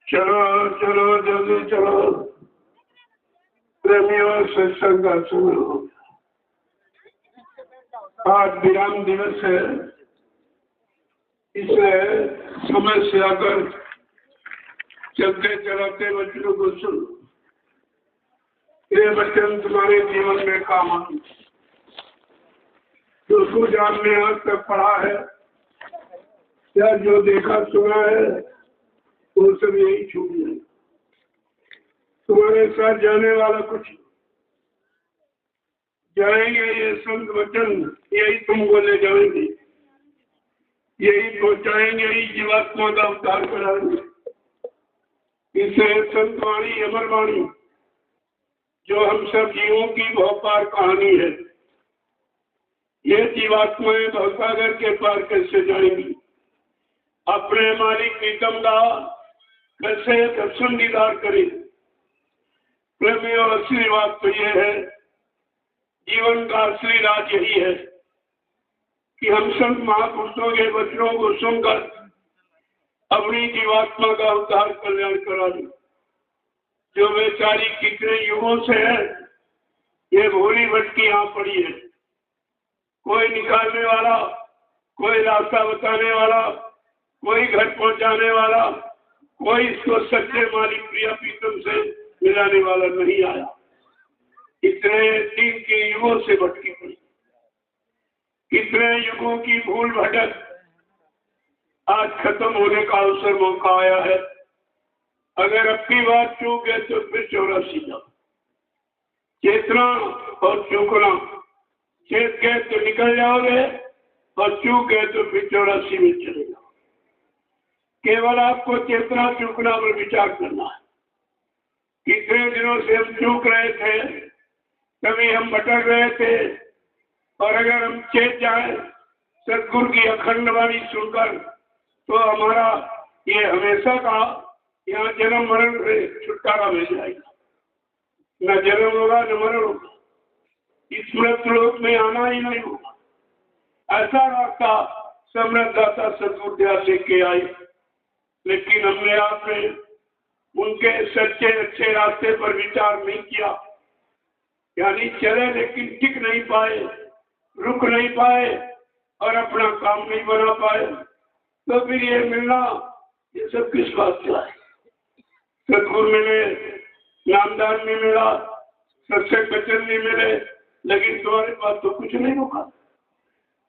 चलो चलो जल्दी चलो प्रेमियों, सत्संग का समय हो गया। आज विराम दिवस है, इसलिए समय से आकर चलते चलाते बच्चों को सुनो। ये वचन तुम्हारे जीवन में काम आए। जो कुछ आपने आज तक पढ़ा है या जो देखा सुना है वो सब यही छूट जाए। तुम्हारे साथ जाने वाला कुछ जाएंगे, ये संत वचन यही तुमको ले जाएंगे, यही पहुंचाएंगे, यही जीवात्मा का उद्धार कराएंगे। इसे संत वाणी अमर वाणी जो हम सब जीवों की भवपार कहानी है, ये जीवात्माएं भवसागर के पार कैसे जाएंगी, अपने मालिक प्रीतम का कैसे दर्शन दीदार करें। प्रेमी और असली बात तो ये है, जीवन का असली राज यही है कि हम संत महापुरुषों के वचनों को सुनकर अपनी जीवात्मा का उद्धार कल्याण करा दें। जो बेचारी कितने युगों से है, ये भोली भटकी यहाँ पड़ी है। कोई निकालने वाला, कोई रास्ता बताने वाला, कोई घर पहुंचाने वाला, कोई इसको सच्चे मालिक प्रिया प्रीतम से मिलाने वाला नहीं आया। इतने दिन के युगों से भटकी पड़ी, कितने युगों की भूल भटक आज खत्म होने का अवसर मौका आया है। अगर अब की बात चूक है तो फिर 84 जाओ। चेतना और चूकना, चेत गए तो निकल जाओगे और चूक गए तो फिर 84 में चले जाओ। केवल आपको चेतना चूकना पर विचार करना है। कितने दिनों से हम चूक रहे थे, कभी हम भटक रहे थे, और अगर हम चेत जाए सतगुरु की अखंड वाणी सुनकर तो हमारा ये हमेशा का यहाँ जन्म मरण से छुटकारा मिल जाएगा। न जन्म होगा न मरण होगा, इस मृत्यु लोक में आना ही नहीं होगा। ऐसा रास्ता समृद्धदाता सतगुरु दया लेके आए, लेकिन हमने आपने उनके सच्चे अच्छे रास्ते पर विचार नहीं किया। यानी चले लेकिन टिक नहीं पाए, रुक नहीं पाए और अपना काम नहीं बना पाए, तो फिर ये मिलना ये सब किस बात का है। सतगुरु मिले, नामदान नहीं मिला, सत्संग वचन नहीं मिले, लेकिन तुम्हारे पास तो कुछ नहीं होगा।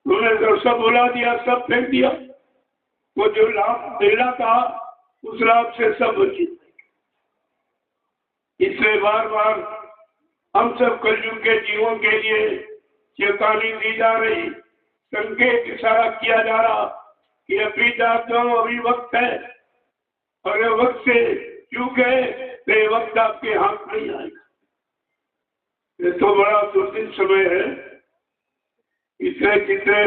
तुमने तो सब बुला दिया, सब फेंक दिया। वो जो लाभ मिला था उस लाभ से सब वंचित। इसलिए बार बार हम सब कलयुग के जीवों के लिए चेतावनी दी जा रही, संकेत इशारा किया जा रहा कि अभी जाते हो, अभी वक्त है, और वक्त से चूक गए तो ये वक्त आपके हाथ नहीं आएगा। ये तो बड़ा दुर्दिन समय है। इसलिए कितने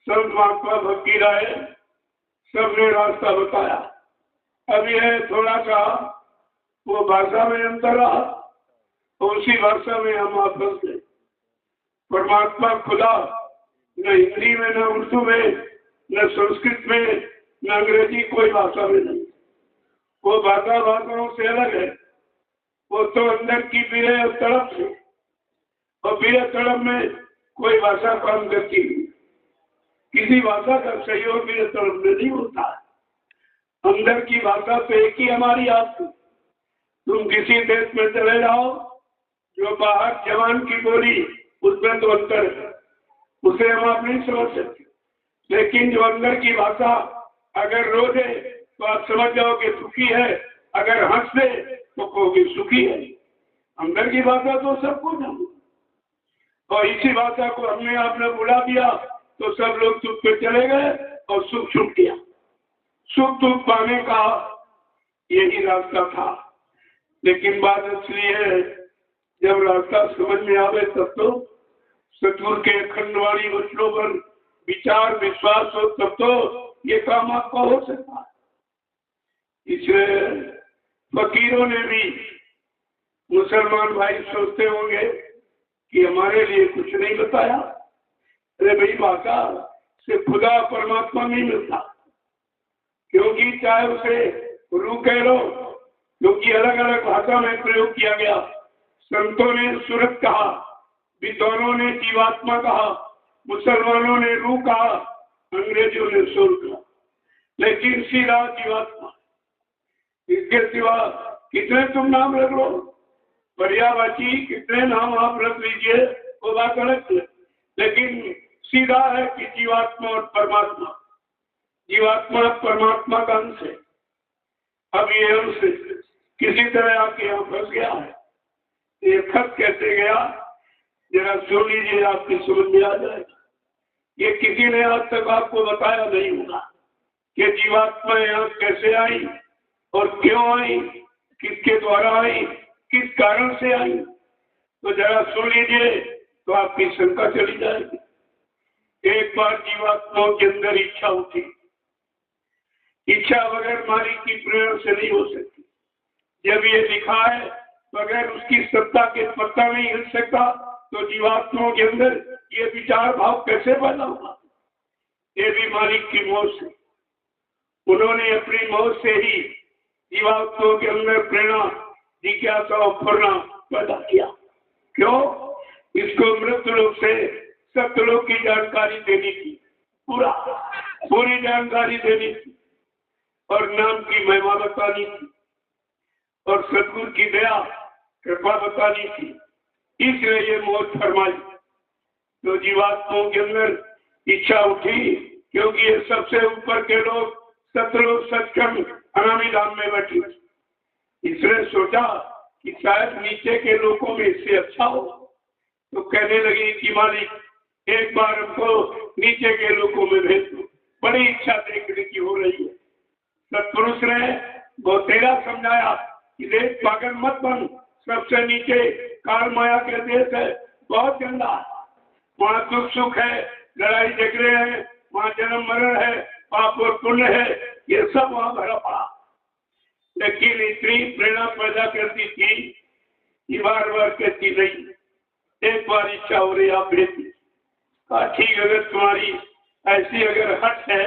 संत महात्मा भक्ति राय सबने रास्ता बताया। अब यह थोड़ा सा वो भाषा में अंतर रहा, तो उसी भाषा में हम आप बस गए। परमात्मा खुदा न हिंदी में, न उर्दू में, न संस्कृत में, न अंग्रेजी, कोई भाषा में नहीं। वो भाषा भाषाओं से अलग है। वो तो अंदर की पीड़े और तड़प है, और पीड़े तड़प में कोई भाषा काम करती नहीं। किसी भाषा का सहयोग पीड़े तड़प में नहीं होता है। अंदर की भाषा तो एक ही हमारी आपकी। तुम किसी देश में चले जाओ, जो बाहर जवान की बोली उसमें तो अंतर है, उसे हम आप नहीं समझ सकते। लेकिन जो अंदर की भाषा अगर रो दे तो आप समझ जाओगे सुखी है, अगर हंस दे तो कहोगे सुखी है। अंदर की भाषा तो सबको जानू, और इसी भाषा को हमने आपने बुला दिया तो सब लोग सुख पे चले गए और सुख छूट गया। सुख दुख पाने का यही रास्ता था। लेकिन बात इसलिए है, जब रास्ता समझ में आवे तब तो सतगुरु के अखंडवाणी वचनों पर विचार विश्वास हो, तब तो ये काम आपका हो सकता है। इसलिए फकीरों ने भी, मुसलमान भाई सोचते होंगे कि हमारे लिए कुछ नहीं बताया। अरे भाई, भाषा से खुदा परमात्मा नहीं मिलता, क्योंकि चाहे उसे रू कह लो, क्योंकि अलग अलग भाषा में प्रयोग किया गया। संतों ने सूरत कहा, विद्वानों ने जीवात्मा कहा, मुसलमानों ने रूह कहा, अंग्रेजों ने सोल कहा, लेकिन सीधा जीवात्मा। इसके सिवा कितने तुम नाम रख लो, पर्यायवाची कितने नाम आप रख लीजिए, वो बात अलग है, लेकिन सीधा है कि जीवात्मा और परमात्मा। जीवात्मा परमात्मा का अंश है। अब ये अंश किसी तरह आके यहाँ फंस गया है। ये फंस कैसे गया, जरा सुन लीजिए, आपकी समझ में आ जाएगा। ये किसी ने आज तक आपको बताया नहीं होगा कि जीवात्मा यहाँ कैसे आई और क्यों आई, किसके द्वारा आई, किस कारण से आई। तो जरा सुन लीजिए तो आपकी शंका चली जाएगी। एक बार जीवात्माओं के अंदर इच्छा उठी। इच्छा बगैर मालिक की प्रेरणा से नहीं हो सकती। जब ये लिखा है बगैर उसकी सत्ता के पत्ता नहीं हिल सकता, तो जीवात्माओं के अंदर ये विचार भाव कैसे पैदा होगा। ये भी मालिक की मौत से, उन्होंने अपनी मौत से ही जीवात्माओं के अंदर प्रेरणा, जिज्ञासा और फुरना पैदा किया। क्यों? इसको मृत्युलोक से सत्यलोक की जानकारी देनी थी, पूरी जानकारी देनी थी और नाम की महिमा बतानी थी और सतगुरु की दया कृपा बतानी थी। इसलिए ये मौत फरमाई। तो जीवात्माओं के अंदर इच्छा उठी, क्योंकि ये सबसे ऊपर के लोग सतलोक सचखंड अनामी धाम में बैठे। इसने सोचा कि शायद नीचे के लोगों में इससे अच्छा हो, तो कहने लगी कि मालिक एक बार हमको नीचे के लोगों में भेज दो, बड़ी इच्छा देखने की हो रही है। सत्पुरुष ने बहुत तेरा समझाया कि देश पागल मत बन, सबसे नीचे काल माया के देश है, बहुत गंदा, वहाँ दुख सुख है, लड़ाई झगड़े हैं, वहाँ जन्म मरण है, पाप और पुण्य है, ये सब वहाँ भरा पड़ा। लेकिन इतनी प्रेरणा पैदा करती थी कि बार बार कहती नहीं, एक बार इच्छा हो रही आप भेजती। ठीक, अगर तुम्हारी ऐसी अगर हट है,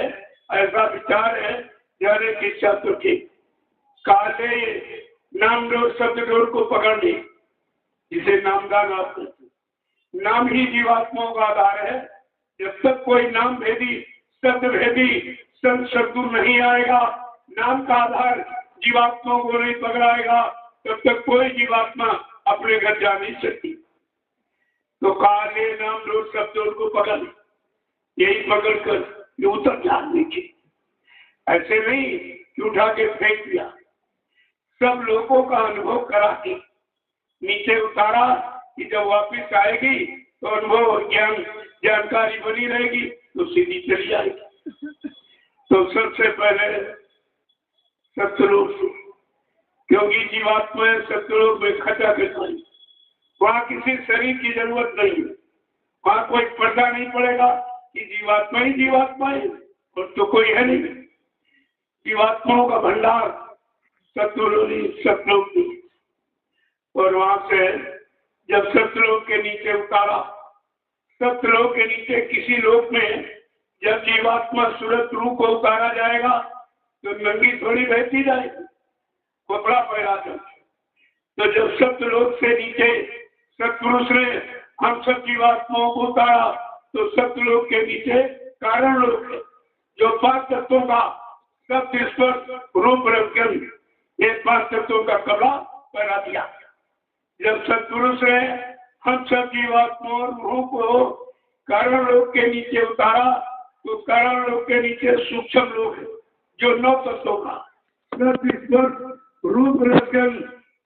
ऐसा विचार है, जाने की इच्छा तो ठीक। काले नाम डोर शब्द डोर को पकड़ ली, जिसे नामदान आप कहते। नाम ही जीवात्माओं का आधार है। जब तक कोई नाम भेदी शब्द भेदी संत सद्गुरु नहीं आएगा, नाम का आधार जीवात्माओं को नहीं पकड़ाएगा, तब तक कोई जीवात्मा अपने घर जा नहीं सकती। तो काले नाम डोर शब्द डोर को पकड़, यही पकड़कर उतर जान नीचे, ऐसे नहीं कि उठा के फेंक दिया। सब लोगों का अनुभव करा के नीचे उतारा कि जब वापस आएगी तो अनुभव और ज्ञान जानकारी बनी रहेगी, तो सीधी चली जाएगी। तो सबसे पहले सत्यलोक से, क्योंकि जीवात्मा सत्यलोक में खचा करती, वहाँ किसी शरीर की जरूरत नहीं है, वहाँ कोई पर्दा नहीं पड़ेगा कि जीवात्मा ही जीवात्मा है और तो कोई है नहीं। जीवात्माओं का भंडार सतलोक की, और वहां से जब सतलोक के नीचे उतारा, सतलोक के नीचे किसी लोक में जब जीवात्मा सूरत रूह को उतारा जाएगा तो नंगी थोड़ी बहती जाएगी, कपड़ा पहरा कर। तो जब सतलोक से नीचे सतपुरुष ने हम सब जीवात्माओं को उतारा, तो सतलोक के नीचे कारण लोक है, जो 5 तत्वों का सत्य स्पर्श रूप रंजन, ये 5 तत्वों का कपड़ा पहरा दिया। जब सतपुरुष ने हम सब जीवात्मा और रूह को कारण लोक के नीचे उतारा, तो कारण लोक के नीचे सूक्ष्म लोक है, जो 9 तत्वों का सत्य स्पर्श रूप रंजन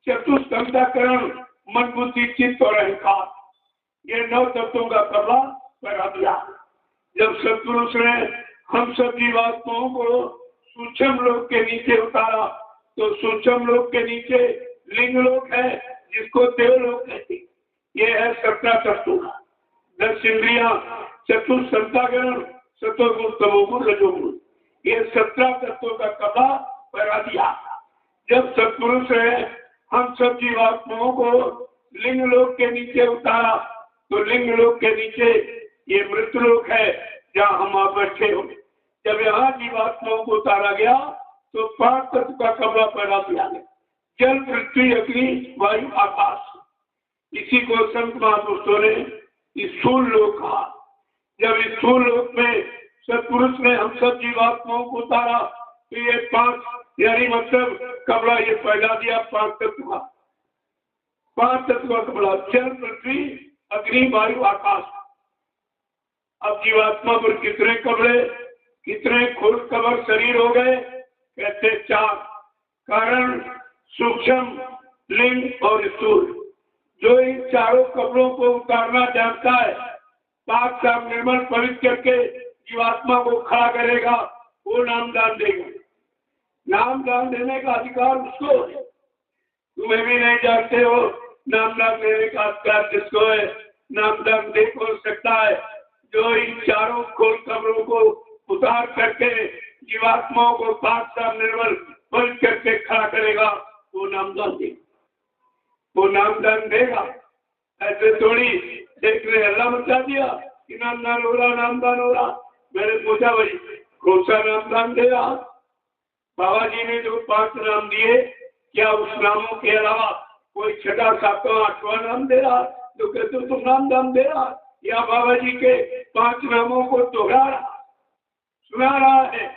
चतुष्कंधाकरण मन बुद्धि चित्त और अहंकार, ये 9 तत्वों का कपड़ा पहरा दिया। जब सतपुरुष ने हम सब जीवात्माओं को सूक्ष्म लोक के नीचे उतारा, तो सूक्ष्म लोक के नीचे लिंग लोक है, जिसको देवलोक कहते। ये है 17 तत्वों का 10 इंद्रियां, चतुष्कंधाकरण, सतोगुण तमोगुण रजोगुण, ये 17 तत्वों का कपड़ा पहरा दिया। जब सतपुरुष है हम सब जीवात्माओं को लिंग लोक के नीचे उतारा, तो लिंग लोक के नीचे ये मृत्युलोक है, जहाँ हम आप बैठे हो। जब यहाँ जीवात्माओं को उतारा गया तो 5 तत्व का कपड़ा पहना दिया गया, जल पृथ्वी अग्नि वायु आकाश। इसी को संत महापुरुषों ने स्थूल लोक कहा। जब स्थूल लोक में सत्पुरुष ने हम सब जीवात्माओं को उतारा तो ये 5 यानी मतलब कपड़ा ये पहना दिया 5 तत्व का, 5 तत्व का कपड़ा, जल पृथ्वी अग्नि वायु आकाश। अब जीवात्मा पर कितने कपड़े, कितने खुल कबर शरीर हो गए? कहते 4। कारण, सूक्ष्म, लिंग और स्थूल। जो इन चारों कपड़ों को उतारना जानता है, पाक साफ निर्मल पवित्र करके जीवात्मा को खड़ा करेगा, वो नामदान देगा। नामदान देने का अधिकार उसको है। तुम्हें भी नहीं जानते हो नामदान देने का अधिकार किसको है? नामदान दे कौन सकता है? जो इन चारों खोल कब्रों को उतार करके जीवात्माओं को पाक साफ निर्मल पवित्र करके खड़ा करेगा, वो नामदान देगा, वो नामदान देगा। ऐसे थोड़ी एक ने अल्लाह बता दिया कि नामदान हो रहा, नामदान हो रहा। मैंने पूछा भाई कौन सा नामदान दे रहा? बाबा जी ने जो 5 नाम दिए, क्या उस नामों के अलावा कोई 6वां 7वां 8वां नाम दे रहा? तो कहते तुम नामदान दे रहा, या बाबा जी के 5 नामों को दोहरा रहा, सुना रहा है,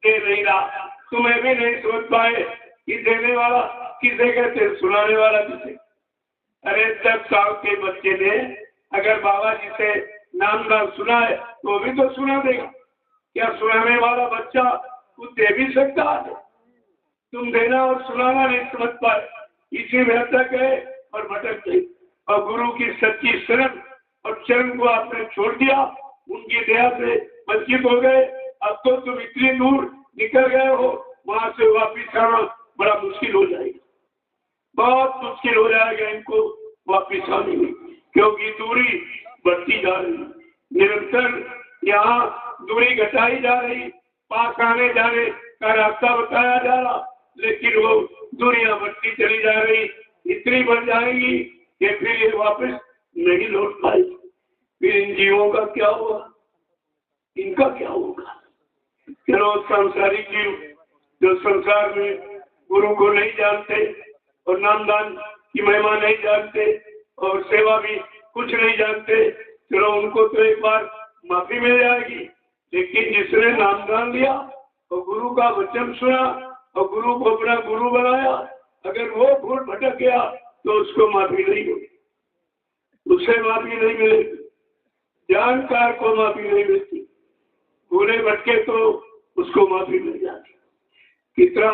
दे नहीं रहा। तुम्हें भी नहीं समझ पाए कि देने वाला किसे कहते, सुनाने वाला किसे? अरे 10 साल के बच्चे ने अगर बाबा जी से नामदान सुना है तो भी तो सुना देगा। क्या सुनाने वाला बच्चा कुछ दे भी सकता है? तुम देना और सुनाना नहीं समझ पाए, इसी में अटक गए और भटक गए। और गुरु की सच्ची शरण और चरण को आपने छोड़ दिया, उनकी दया से वंचित हो गए। अब तो तुम इतनी दूर निकल गए हो, वहां से वापिस आना बड़ा मुश्किल हो जाएगा, बहुत मुश्किल हो जाएगा इनको वापिस आने में, क्योंकि दूरी बढ़ती जा रही, निरंतर यहाँ दूरी घटाई जा रही, पास आने जाने का रास्ता बताया जा रहा, लेकिन वो दूरियां बढ़ती चली जा रही, इतनी बढ़ जाएंगी कि फिर ये वापस नहीं लौट पाएगी। फिर इन जीवों का क्या होगा, इनका क्या होगा? चलो सांसारिक जीव जो संसार में गुरु को नहीं जानते और नामदान की महिमा नहीं जानते और सेवा भी कुछ नहीं जानते, चलो उनको तो एक बार माफी मिल जाएगी। लेकिन जिसने नामदान लिया और गुरु का वचन सुना और गुरु को अपना गुरु बनाया, अगर वो भूल भटक गया तो उसको माफी नहीं होगी, उसे माफी नहीं मिलेगी, जानकार को माफी नहीं मिलती। भूले भटके तो उसको माफी मिल जाती। कितना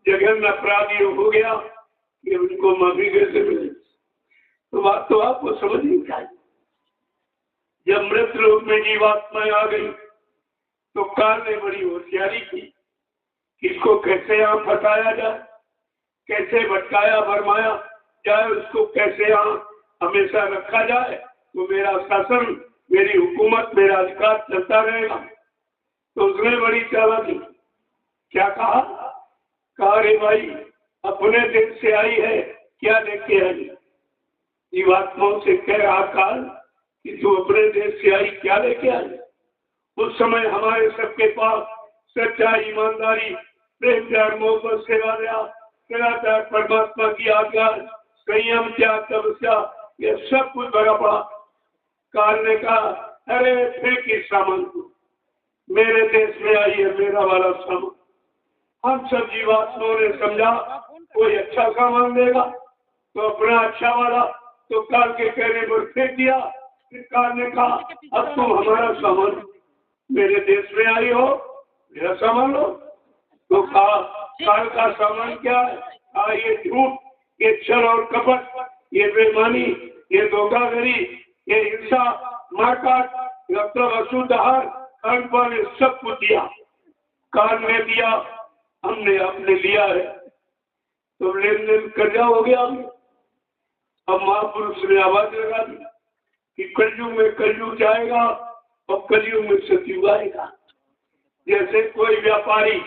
जघन्य अपराधी हो गया कि उनको माफी कैसे मिले? तो बात तो आपको समझनी चाहिए। जब मृत लोक में जीवात्माएं आ गई तो काल ने बड़ी होशियारी की, इसको कैसे यहाँ फंसाया जाए, कैसे भटकाया भरमाया जाए, उसको कैसे यहाँ हमेशा रखा जाए तो मेरा शासन, मेरी हुकूमत, मेरा अधिकार चलता रहेगा। तो उसने बड़ी चालाकी क्या कहा? रे भाई अपने देश से आई है, क्या लेके आई? जीवात्माओं से कह रहा काल कि तू अपने देश से आई, क्या लेके आई? उस समय हमारे सबके पास सच्चाई, ईमानदारी, प्रेम, प्यार, मोहब्बत, सेवा दया, सदाचार, परमात्मा की आज्ञा, संयम, त्याग, तपस्या, ये सब कुछ भरा पड़ा। काल ने कहा अरे फिर किस सामान को, मेरे देश में आई है मेरा वाला सामान। हम सब जीवात्माओं ने समझा कोई अच्छा सामान देगा तो अपना अच्छा वाला तो काल के कहने पर फेंक दिया। फिर काल ने कहा अब तुम हमारा सामान, मेरे देश में आई हो, मेरा सामान लो। तो कहा काल का सामान क्या है? कहा ये झूठ, ये छल और कपट, ये बेईमानी, ये धोखाधड़ी, ये हिंसा, मारकाट, मतलब अशुद्ध आहार, खान-पान, सब कुछ दिया। काल ने दिया, हमने आपने लिया है, तो लेन देन कर्जा हो गया। अब महापुरुष ने आवाज लगा दी कि कलयुग में कलयुग जाएगा और कलयुग में सतयुग आएगा। जैसे कोई व्यापारी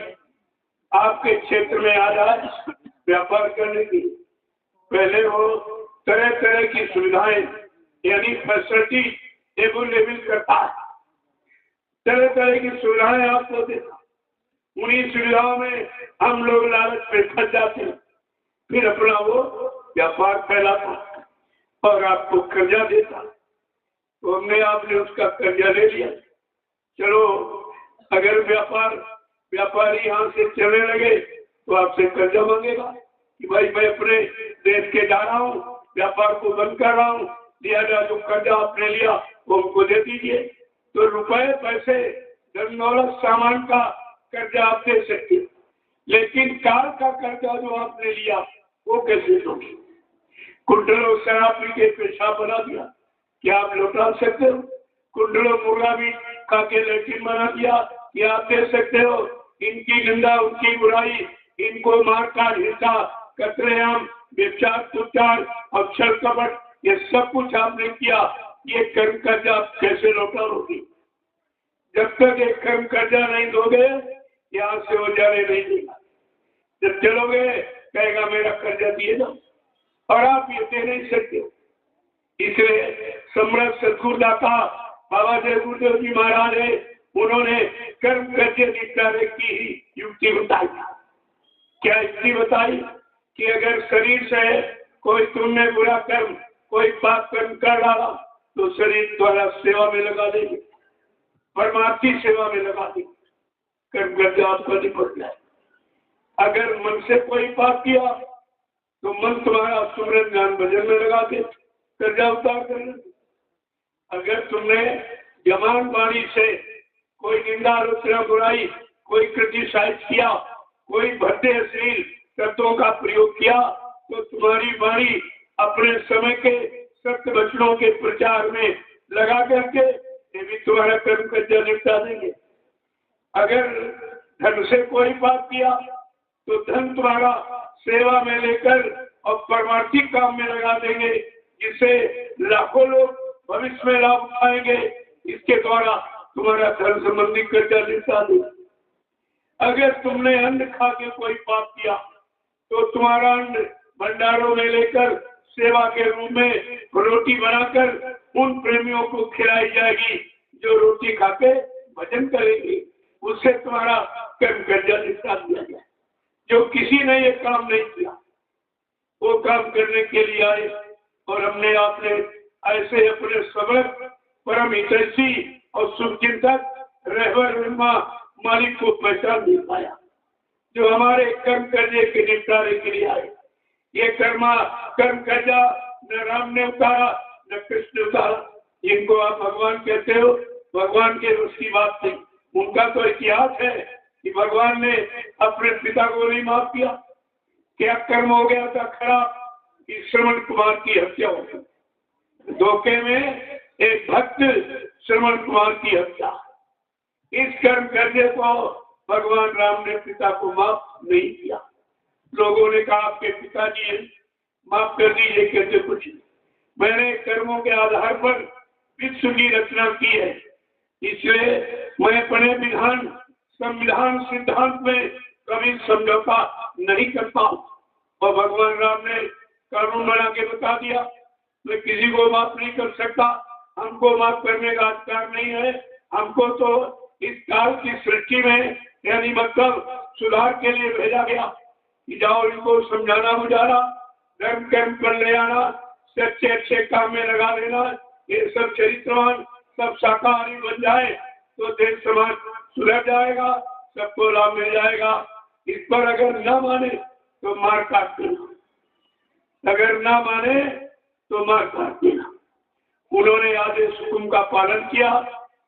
आपके क्षेत्र में आ जाए व्यापार करने की, पहले वो तरह तरह की सुविधाएं यानी फैसिलिटी अवेलेबल करता है, तरह तरह की सुविधाएं आपको देता। उन्हीं सुविधाओं में हम लोग लालच में फंस जाते हैं, फिर अपना वो व्यापार फैलाता और आपको कर्जा देता। तो हमने आपने उसका कर्जा ले लिया। चलो, अगर व्यापारी यहाँ से चलने लगे तो आपसे कर्जा मांगेगा कि भाई मैं अपने देश के जा रहा हूँ, व्यापार को बंद कर रहा हूँ, लिहाजा जो कर्जा आपने लिया वो हमको दे दीजिए। तो रुपए, पैसे, धन दौलत, सामान का कर्जा आप दे सकते हो, लेकिन काल का कर्जा जो आपने लिया वो कैसे दोगे? कुंडलों शराब पी के पेशाब बना दिया, क्या आप लौटा सकते हो? कुंडलों मुर्गा भी खा के लैट्रिन बना दिया, क्या आप दे सकते हो? इनकी निंदा, उनकी बुराई, इनको मार काट, हिंसा, कतलेआम, व्यभिचार, तुचार और छल कपट, ये सब कुछ आपने किया। ये कर्म कर्जा आप कैसे लौटाओगे? जब तक एक कर्म कर्जा नहीं दोगे यहाँ से हो जाने नहीं देगा। जब चलोगे कहेगा मेरा कर्जा दिए जाओ, और आप ये दे नहीं सकते। इसलिए सम्राट सतगुरुदाता बाबा जय गुरुदेव जी महाराज है, उन्होंने कर्म कर्जे निपटारे की ही युक्ति बताई। क्या युक्ति बताई? कि अगर शरीर से कोई तुमने बुरा कर्म, कोई पाप कर्म कर डाला तो शरीर द्वारा सेवा में लगा देंगे, परमार्थी सेवा में लगा देंगे, कर्म कर्जा आपका निपट जाए। अगर मन से कोई पाप किया तो मन तुम्हारा सुमरन ज्ञान भजन में लगा दे, कर्जा उतार कर। अगर तुमने जमान वाणी से कोई निंदा, आलोचना, बुराई, कोई क्रिटिसाइज किया, कोई भद्दे अश्लील शब्दों का प्रयोग किया तो तुम्हारी वाणी अपने समय के सत्य वचनों के प्रचार में लगा करके ये भी तुम्हारा कर्म कर्जा निपटा देंगे। अगर धन से कोई पाप किया तो धन तुम्हारा सेवा में लेकर और परमार्थिक काम में लगा देंगे, जिससे लाखों लोग भविष्य में लाभ उठाएंगे। इसके द्वारा तुम्हारा धन संबंधी कर्जा निपटा देंगे। अगर तुमने अन्न खा के कोई पाप किया तो तुम्हारा अन्न भंडारों में लेकर सेवा के रूप में रोटी बनाकर उन प्रेमियों को खिलाई जाएगी जो रोटी खा के भजन करेंगे, उससे तुम्हारा कर्म कर्जा निपटा दिया जाए। जो किसी ने ये काम नहीं किया वो काम करने के लिए आए, और हमने आपने ऐसे अपने सबक परम हितैषी और शुभचिंतक रहबर मालिक को पहचान नहीं पाया, जो हमारे कर्म कर्जे के निपटारे के लिए आए। ये कर्म कर्जा न राम ने उतारा न कृष्ण उतारा। जिनको आप भगवान कहते हो, भगवान के उसकी बात नहीं। उनका तो इतिहास है कि भगवान ने अपने पिता को नहीं माफ किया। क्या कर्म हो गया था खराब कि श्रवण कुमार की हत्या हो गई। धोखे में एक भक्त श्रवण कुमार की हत्या। इस कर्म कर्जे को भगवान राम ने पिता को माफ नहीं किया। लोगों ने कहा आपके पिताजी है, माफ कर दीजिए। कहते कुछ नहीं, मैंने कर्मों के आधार पर विश्व की रचना की है, इसलिए मैं अपने विधान, संविधान, सिद्धांत में कभी समझौता नहीं करता हूँ। और भगवान राम ने कानून बना के बता दिया, मैं किसी को माफ नहीं कर सकता, हमको माफ करने का अधिकार नहीं है। हमको तो इस काल की सृष्टि में यानी मतलब सुधार के लिए भेजा गया कि जाओ इनको समझाना बुझाना, धर्म कर्म कर ले आना, सच्चे अच्छे काम में लगा देना। ये सब चरित्रवान, सब शाकाहारी बन जाए तो देश समाज सुधर जाएगा, सबको लाभ मिल जाएगा। इस पर अगर न माने तो मार काट देना, अगर ना माने तो मार काट देना। उन्होंने आदेश हुकुम का पालन किया,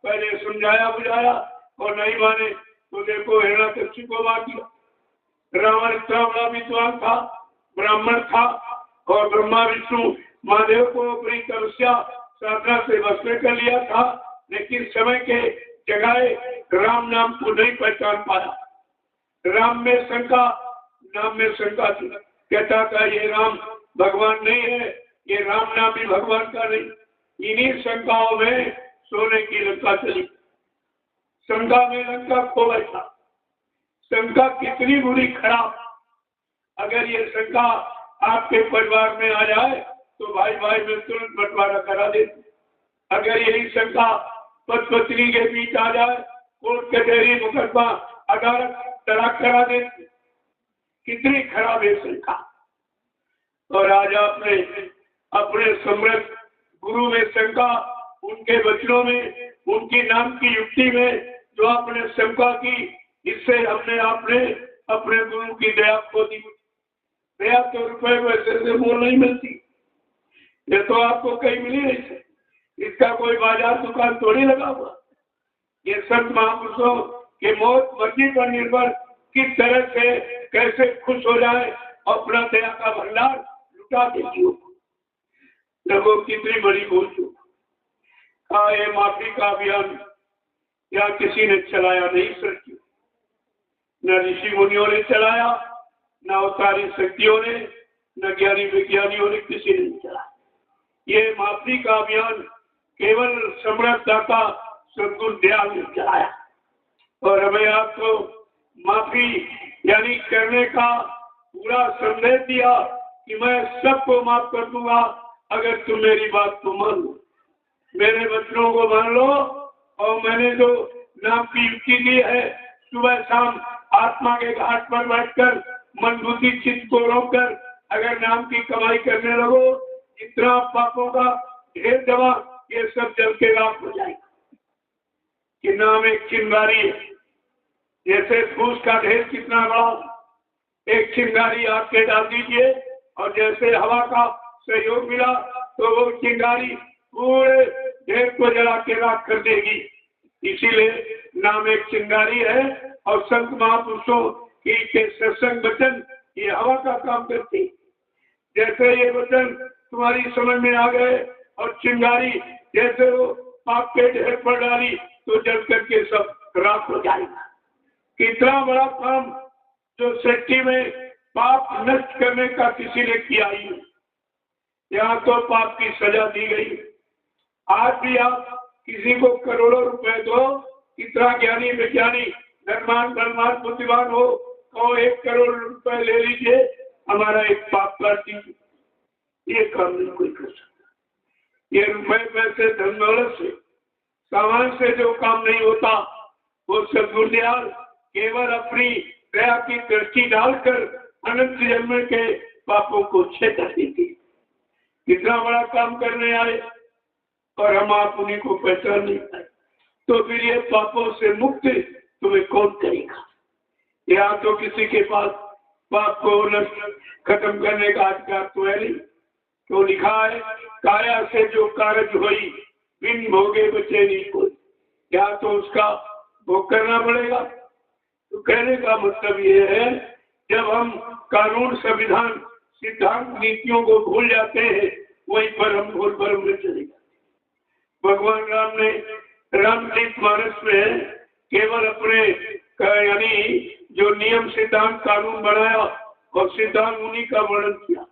पहले समझाया बुझाया, और नहीं माने तो देखो हिरण्याकश्यप को मार दिया। रावण इतना बड़ा विद्वान था, ब्राह्मण था, और ब्रह्मा विष्णु महादेव को अपनी तपस्या साधना से वश में कर लिया था, लेकिन समय के जगह राम नाम को नहीं पहचान पाया। राम में शंका, नाम में शंका थी। कहता था ये राम भगवान नहीं है, ये राम नाम भी भगवान का नहीं। इन्हीं शंकाओं में सोने की लंका चली, शंका में लंका खो बैठा। शंका कितनी बुरी खराब। अगर ये शंका आपके परिवार में आ जाए तो भाई भाई में तुरंत बंटवारा करा दे। अगर यही शंका पति पत्नी के बीच आ जाए, कोर्ट कचहरी मुकदमा अदालत तलाक करा देते। कितनी खराब है शंका। और आज आपने अपने समृद्ध गुरु में शंका, उनके वचनों में, उनकी नाम की युक्ति में जो आपने शंका की, इससे आपने अपने गुरु की दया खो दी। दया तो रुपए वैसे से मोल नहीं मिलती, ये तो आपको कहीं मिली नहीं, इसका कोई बाजार दुकान थोड़ी लगा हुआ। ये संत महापुरुषों के मौत मर्जी पर निर्भर किस तरह से कैसे खुश हो जाए, अपना दया का भंडार लुटा देती हो। लोगों कितनी बड़ी भूल चूक। ये माफी का अभियान या किसी ने चलाया नहीं सर, न ऋषि मुनियों ने चलाया, न अवतारी शक्तियों ने, न ज्ञानी विज्ञानियों ने, किसी ने नहीं चलाया। ये माफी का अभियान केवल समृद्धदाता सद्गुरु दयाल ने चलाया। और हमें आपको माफी यानी करने का पूरा संदेश दिया कि मैं सबको माफ कर दूंगा अगर तुम मेरी बात को मान लो, मेरे वचनों को मान लो। और मैंने जो नाम की युक्ति दी है, सुबह शाम आत्मा के घाट पर बैठकर मन बुद्धि चित्त को रोककर अगर नाम की कमाई करने लगो, इतना पापों का ढेर जमा, ये सब जल के राख हो जाएगा। कि नाम एक चिंगारी है, जैसे फूस का ढेर कितना बड़ा, एक चिंगारी आपके डाल दीजिए और जैसे हवा का सहयोग मिला तो वो चिंगारी पूरे ढेर को जला के राख कर देगी। इसीलिए नाम एक चिंगारी है और संत महापुरुषों की के सत्संग वचन ये हवा का काम करती। जैसे ये वचन तुम्हारी समझ में आ गए और चिंगारी जैसे वो पाप के ढेर पर डाली तो जल करके सब राख हो जाएगा। कितना बड़ा काम जो सृष्टि में पाप नष्ट करने का किसी ने किया ही। यहाँ तो पाप की सजा दी गई। आज भी आप किसी को करोड़ों रुपए दो, कितना ज्ञानी विज्ञानी धनवान बलवान बुद्धिमान हो, तो 1 करोड़ रुपए ले लीजिए, हमारा एक पाप काट दीजिए। ये काम नहीं कोई कर सकता। ये रुपए पैसे धन दौलत से सामान से जो काम नहीं होता, वो सद्गुरु दयाल केवल अपनी दया की दृष्टि डालकर अनंत जन्म के पापों को क्षय कर देती। कितना बड़ा काम करने आए और हम आप उन्हीं को पहचान नहीं पाए, तो फिर ये पापों से मुक्त तुम्हें कौन करेगा। यहाँ तो किसी के पास पाप को नष्ट खत्म करने का अधिकार तो है नहीं। तो लिखा है, काया से जो कारज हुई बिन भोगे बचे नहीं कोई। यहाँ तो उसका भोग करना पड़ेगा। तो कहने का मतलब ये है, जब हम कानून संविधान सिद्धांत नीतियों को भूल जाते हैं, वहीं पर हम भूल भरम में चले जाते। भगवान राम ने रामचरित मानस में केवल अपने यानी जो नियम सिद्धांत कानून बनाया और सिद्धांत उन्हीं का वर्णन किया।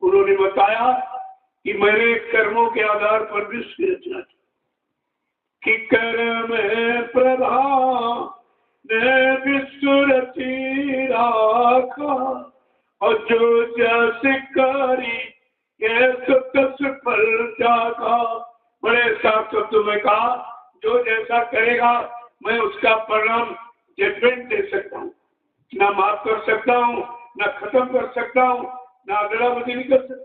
उन्होंने बताया कि मेरे कर्मों के आधार पर विश्व की रचना की, कि कर्म प्रभा ने विश्व रची राखा और जो जस करी ये सुख फल जागा। बड़े साफ शब्दों में कहा, जो जैसा करेगा मैं उसका परिणाम जजमेंट दे सकता हूँ, ना माफ कर सकता हूँ, ना खत्म कर सकता हूँ, ना अदला बदली कर सकता।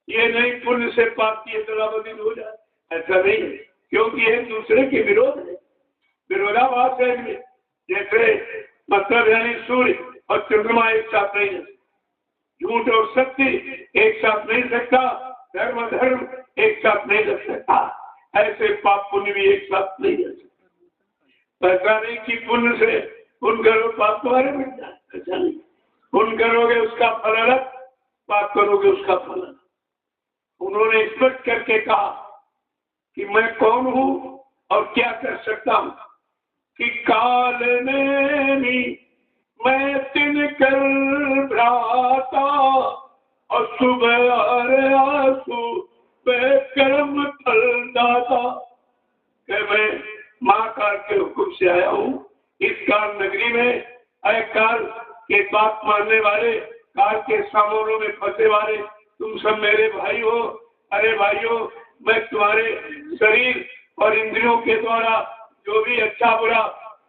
ये नहीं पुण्य से पाप की अदला बदली हो जाए, ऐसा नहीं है, क्योंकि एक दूसरे के विरोध है, विरोधाभास है। जैसे मतलब यानी सूर्य और चंद्रमा एक साथ नहीं है, झूठ और सत्य एक साथ नहीं सकता, धर्म धर्म एक साथ नहीं रह सकता, ऐसे पाप पुण्य भी एक साथ नहीं रह सकता। ऐसा नहीं कि पुण्य से पुण्य करो पाप तुम्हारे मिट जाए, ऐसा नहीं। पुण्य करोगे उसका फल अलग, पाप करोगे उसका फल अलग। उन्होंने स्पष्ट करके कहा कि मैं कौन हूँ और क्या कर सकता हूँ, कि काल ने मैं तिन कर भ्राता और सुबह आंसू कर्म फल दाता। मैं महाकाल के हुक्म से आया हूँ इस काल नगरी में। काल के बात मानने वाले, काल के सामोनों में फंसे वाले तुम सब मेरे भाई हो। अरे भाइयों, मैं तुम्हारे शरीर और इंद्रियों के द्वारा जो भी अच्छा बुरा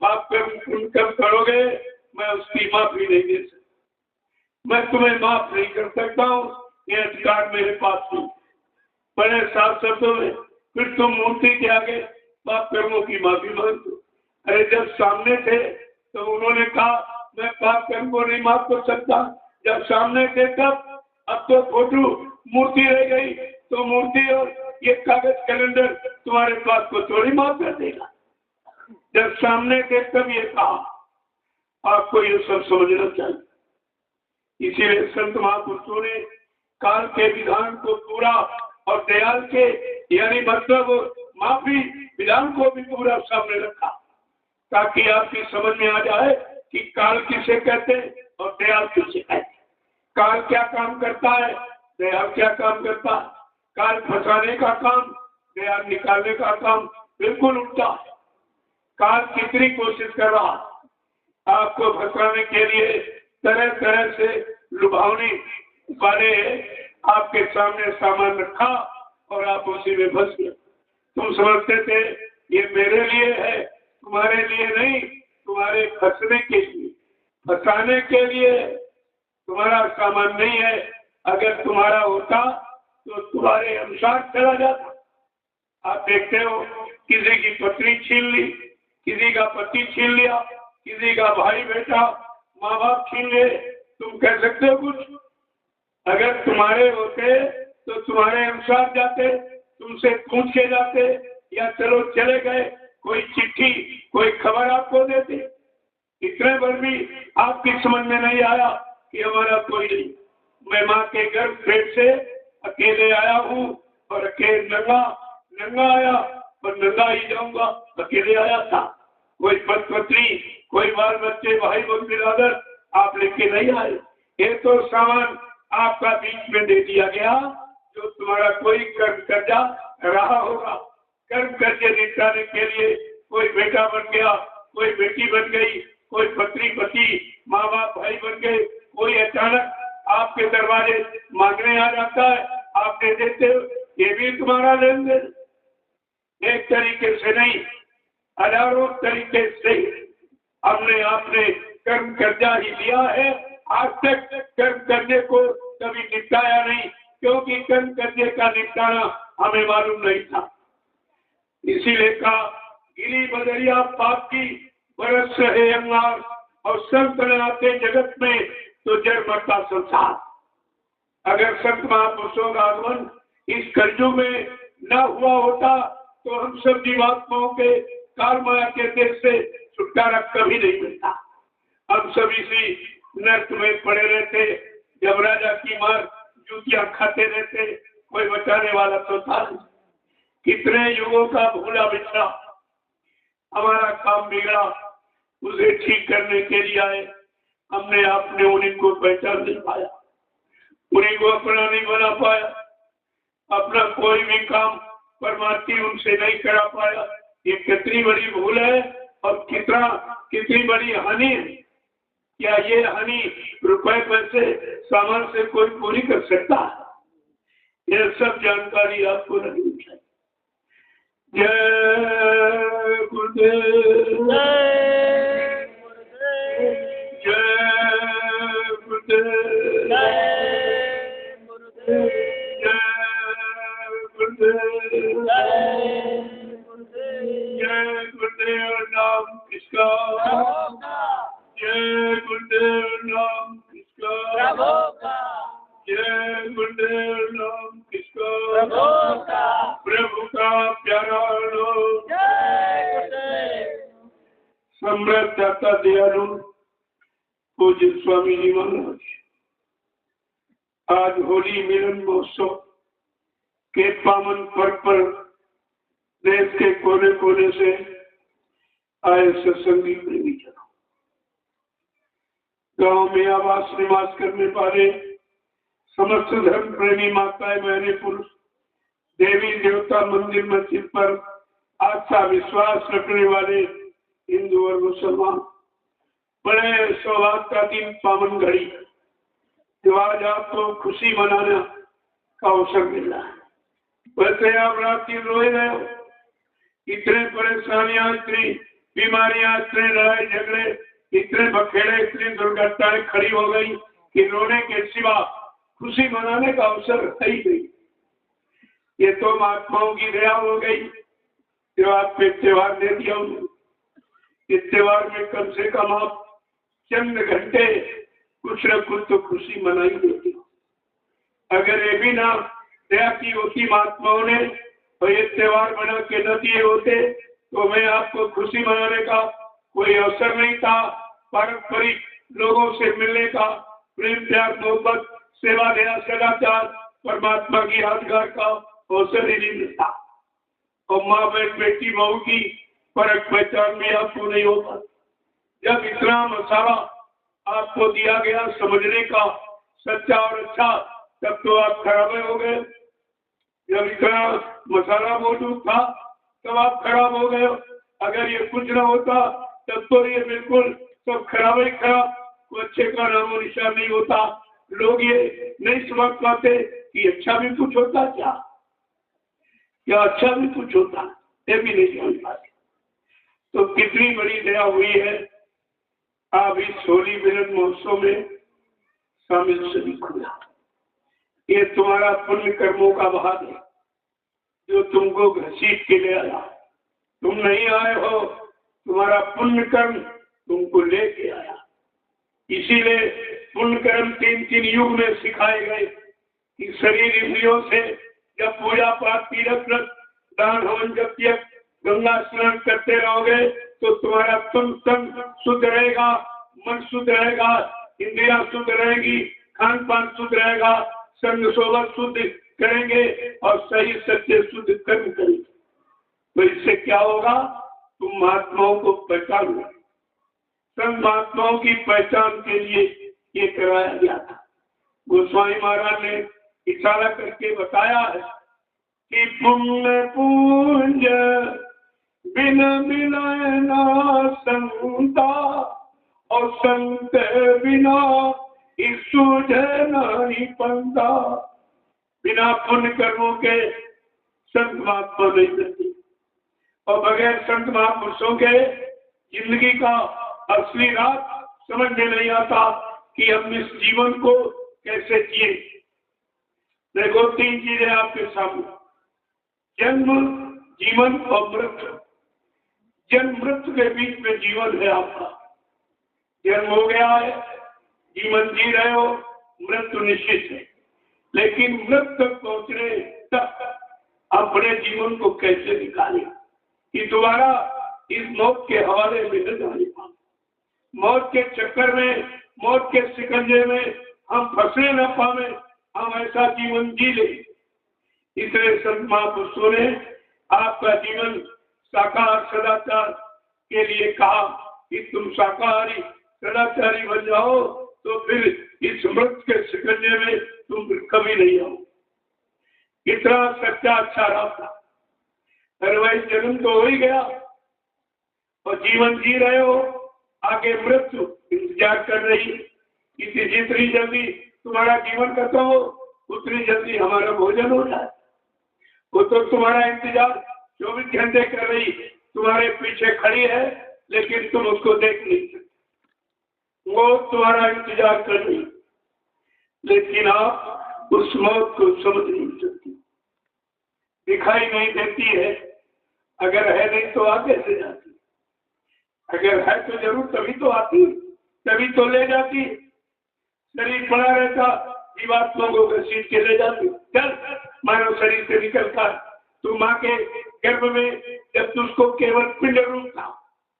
पाप कर्म करोगे, मैं उसकी माफी नहीं दे सकता, मैं तुम्हें माफ नहीं कर सकता हूँ, ये अधिकार मेरे पास नहीं। बड़े साफ शब्दों में फिर तुम मूर्ति के आगे पाप कर्मों की माफी मांगो। अरे जब सामने थे तो उन्होंने कहा मैं पाप कर्म को नहीं माफ कर सकता, जब सामने थे तब। अब तो फोटो मूर्ति रह गई तो मूर्ति और ये कागज कैलेंडर तुम्हारे पास को थोड़ी माफ कर देगा। जब सामने थे तब ये कहा। आपको ये सब समझना चाहिए। इसीलिए संत महापुरुषों ने काल के विधान को पूरा और दयाल के यानी मतलब माफी विधान को भी पूरा सामने रखा, ताकि आपकी समझ में आ जाए कि काल किसे कहते हैं और दयाल किसे कहते हैं। काल क्या काम करता है, दयाल क्या काम करता है। काल फंसाने का काम, दयाल निकालने का काम बिल्कुल उल्टा है। काल कितनी कोशिश कर रहा आपको फंसाने के लिए, तरह तरह से लुभावनी वाले आपके सामने सामान रखा और आप उसी में फंस गए। तुम समझते थे ये मेरे लिए है, तुम्हारे लिए नहीं, तुम्हारे फंसने के लिए, फंसाने के लिए। तुम्हारा सामान नहीं है, अगर तुम्हारा होता तो तुम्हारे अनुसार चला जाता। आप देखते हो किसी की पत्नी छीन ली, किसी का पति छीन लिया, किसी का भाई बेटा माँ बाप छीन ले, तुम कह सकते हो कुछ? अगर तुम्हारे होते तो तुम्हारे अनुसार जाते, तुमसे पूछ के जाते, या चलो चले गए, कोई चिट्ठी कोई खबर आपको देते। इतने भर भी आपकी समझ में नहीं आया कि हमारा कोई नहीं। मैं माँ के गर्भ पेट से अकेले आया हूँ और अकेले नंगा आया और नंगा ही जाऊंगा, अकेले आया था। कोई पत्नी कोई बाल बच्चे भाई बिरादर आप लेके नहीं आए। ये तो सामान आपका बीच में दे दिया गया, जो तुम्हारा कोई कर्म कर्जा रहा होगा। कर्म कर्जे निपटाने के लिए कोई बेटा बन गया, कोई बेटी बन गई, कोई पत्नी पति माँ बाप भाई बन गए, कोई अचानक आपके दरवाजे मांगने आ जाता है, आप दे देते हो, ये भी तुम्हारा लेन देन। एक तरीके से नहीं, हजारों तरीके से हमने आपने कर्म कर्जा ही लिया है। आज तक कर्म कर्जे को कभी निपटाया नहीं, क्योंकि कर्म कर्जे का निपटाना हमें मालूम नहीं था। इसीलिए कहा गिरी बदरिया पाप की बरस रहे अंगार, और संत आते जगत में तो जड़ मरता संसार। अगर संत महापुरुषों का आगमन इस कलयुग में न हुआ होता तो हम सब जीवात्माओं के काल माया के देश से छुटकारा कभी नहीं मिलता। हम सब इसी नर्क में पड़े रहते, जब राजा की मार जूतियां खाते रहते, कोई बचाने वाला तो था नहीं। कितने युगों का भूला बिछड़ा हमारा काम बिगड़ा, उसे ठीक करने के लिए आए। हमने आपने उन्हीं को पहचान नहीं पाया, उन्हीं को अपना नहीं बना पाया, अपना कोई भी काम परमार्थी उनसे नहीं करा पाया। ये कितनी बड़ी भूल है और कितनी बड़ी हानि है। क्या ये हानि रुपए पैसे सामान से कोई पूरी कर सकता है? यह सब जानकारी आपको नहीं चाहिए। जय गुरुदेव, जय गुरुदेव, जय गुरुदेव, जय गुरुदेव नाम किसका, जय गुरुदेव नाम किसका, जय गुरुदेव नाम किसका, प्रभु का प्यारा नाम। सम्राट दाता दयालु पूज्य स्वामी जी महाराज, आज होली मिलन महोत्सव के पावन पर्व पर देश के कोने कोने से आए सत्संगी प्रेमी जनों, गांव में आवास निवास करने वाले समस्त धर्म प्रेमी माताएं बहने पुरुष, देवी देवता मंदिर मस्जिद पर आस्था विश्वास रखने वाले हिंदू और मुसलमान, बड़े सौभाग्य का दिन पावन घड़ी, जो आज आपको खुशी मनाने का अवसर मिला है। वैसे आप रात दिन रोए रहे हो, इतने परेशानियां, इतनी बीमारियां, इतने लड़ाई झगड़े, इतने बखेड़े, इतनी दुर्घटनाएं खड़ी हो गई कि रोने के सिवा खुशी मनाने का अवसर है ही नहीं। ये तो महात्माओं की दया हो गई जो आपको त्योहार दे दिया उन्होंने। इस त्योहार में कम से कम आप चंद घंटे कुछ न कुछ तो खुशी मनाई देती। अगर ये भी ना दया की होती महात्माओं ने तो ये त्योहार बना के न दिए होते तो मैं आपको खुशी मनाने का कोई अवसर नहीं था। पारंपरिक लोगों से मिलने का, प्रेम प्यार मोहब्बत सेवा दया सदाचार परमात्मा की यादगार का अवसर ही नहीं मिलता। और माँ बहन बेटी बहू की फर्क पहचान भी आपको नहीं होता। जब इतना मसाला आपको दिया गया समझने का सच्चा और अच्छा, तब तो आप खराब हो गए। जब इतना मसाला मौजूद था तब आप खराब हो गए। अगर ये कुछ न होता तब तो ये बिल्कुल सब खराब ही खराब, कोई अच्छे का नामो निशान नहीं होता। लोग ये नहीं समझ पाते कि अच्छा भी कुछ होता क्या अच्छा भी कुछ होता, ये भी नहीं समझ पाते। तो कितनी बड़ी दया हुई है। आप इस होली मिलन महोत्सव में शामिल सभी खुदा, ये तुम्हारा पुण्य कर्मों का बहार है जो तुमको घसीट के ले आया। तुम नहीं आए हो, तुम्हारा पुण्य कर्म तुमको लेके आया। इसीलिए पुण्य कर्म 3 युग में सिखाए गए कि शरीर इंद्रियों से जब पूजा पाठ तीर्थ दान हवन जब गंगा स्नान करते रहोगे तो तुम्हारा तन शुद्ध रहेगा, मन शुद्ध रहेगा, इंद्रियां शुद्ध रहेगी, खान पान शुद्ध रहेगा, संग सोबत शुद्ध करेंगे और सही सच्चे शुद्ध कर्म करेंगे। तो इससे क्या होगा, तुम महात्माओं को पहचानोगे। संत महात्माओं की पहचान के लिए ये कराया गया था। गोस्वामी महाराज ने इशारा करके बताया है कि पुण्य पूंज बिन मिलय ना संता और संत बिना सूझे नहीं पंता। बिना पुण्य कर्मों के संत महात्मा नहीं मिलती और बगैर संत महापुरुषों के जिंदगी का असली रात समझ में नहीं आता कि हम इस जीवन को कैसे जिए। देखो 3 चीजें आपके सामने, जन्म जीवन और मृत्यु। जन्म मृत्यु के बीच में जीवन है आपका। जन्म हो गया है, जीवन जी रहे हो, मृत्यु निश्चित है। लेकिन मृत्यु तक पहुंचने तक अपने जीवन को कैसे निकालें कि दोबारा इस मौत के हवाले में न जाने पाए। मौत के चक्कर में, मौत के शिकंजे में हम फंसने न पावे, हम ऐसा जीवन जी ले। इसलिए संत महापुरुषों ने आपका जीवन शाकाहार सदाचार के लिए कहा कि तुम शाकाहारी सदाचारी बन जाओ तो फिर इस मृत के शिकंजे में तुम कभी नहीं आओ। इतना सच्चा अच्छा रास्ता। अदरवाइज जन्म तो हो ही गया और जीवन जी रहे हो, आगे मृत्यु इंतजार कर रही। इसी जितनी जल्दी तुम्हारा जीवन खत्म हो उतनी जल्दी हमारा भोजन हो जाए। वो तो तुम्हारा इंतजार 24 घंटे कर रही, तुम्हारे पीछे खड़ी है लेकिन तुम उसको देख नहीं सकते। वो तुम्हारा इंतजार कर रही लेकिन आप उस मौत को समझ नहीं सकती, दिखाई नहीं देती है। अगर है नहीं तो आगे से जाती, अगर है तो जरूर तभी तो आती, तभी तो ले जाती। शरीर पड़ा रहता, जीवात्मा को घसीट के ले जाती। चल मानव शरीर से निकलकर तू माँ के गर्भ में, जब तुझको केवल पिंड रूप था,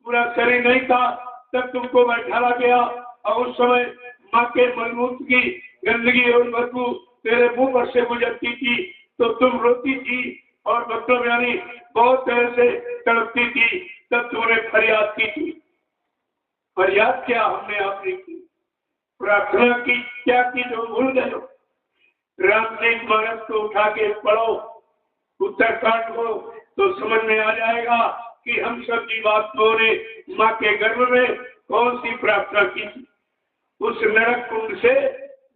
पूरा शरीर नहीं था, तब तुमको बैठाला गया और उस समय माँ के मलमूत्र की गंदगी और बदबू तेरे मुंह पर से गुजरती थी तो तुम रोती थी और मतलब यानी बहुत तरह से तड़पती थी। तब तुमने फरियाद की थी। फरियाद क्या हमने आपने की, प्रार्थना की क्या की जो भूल गए हो। रामचरित मानस को उठा के पढ़ो, उत्तरकांड को, तो समझ में आ जाएगा कि हम सब जीवात्माओं ने माँ के गर्भ में कौन सी प्रार्थना की थी, उस नरक कुंड से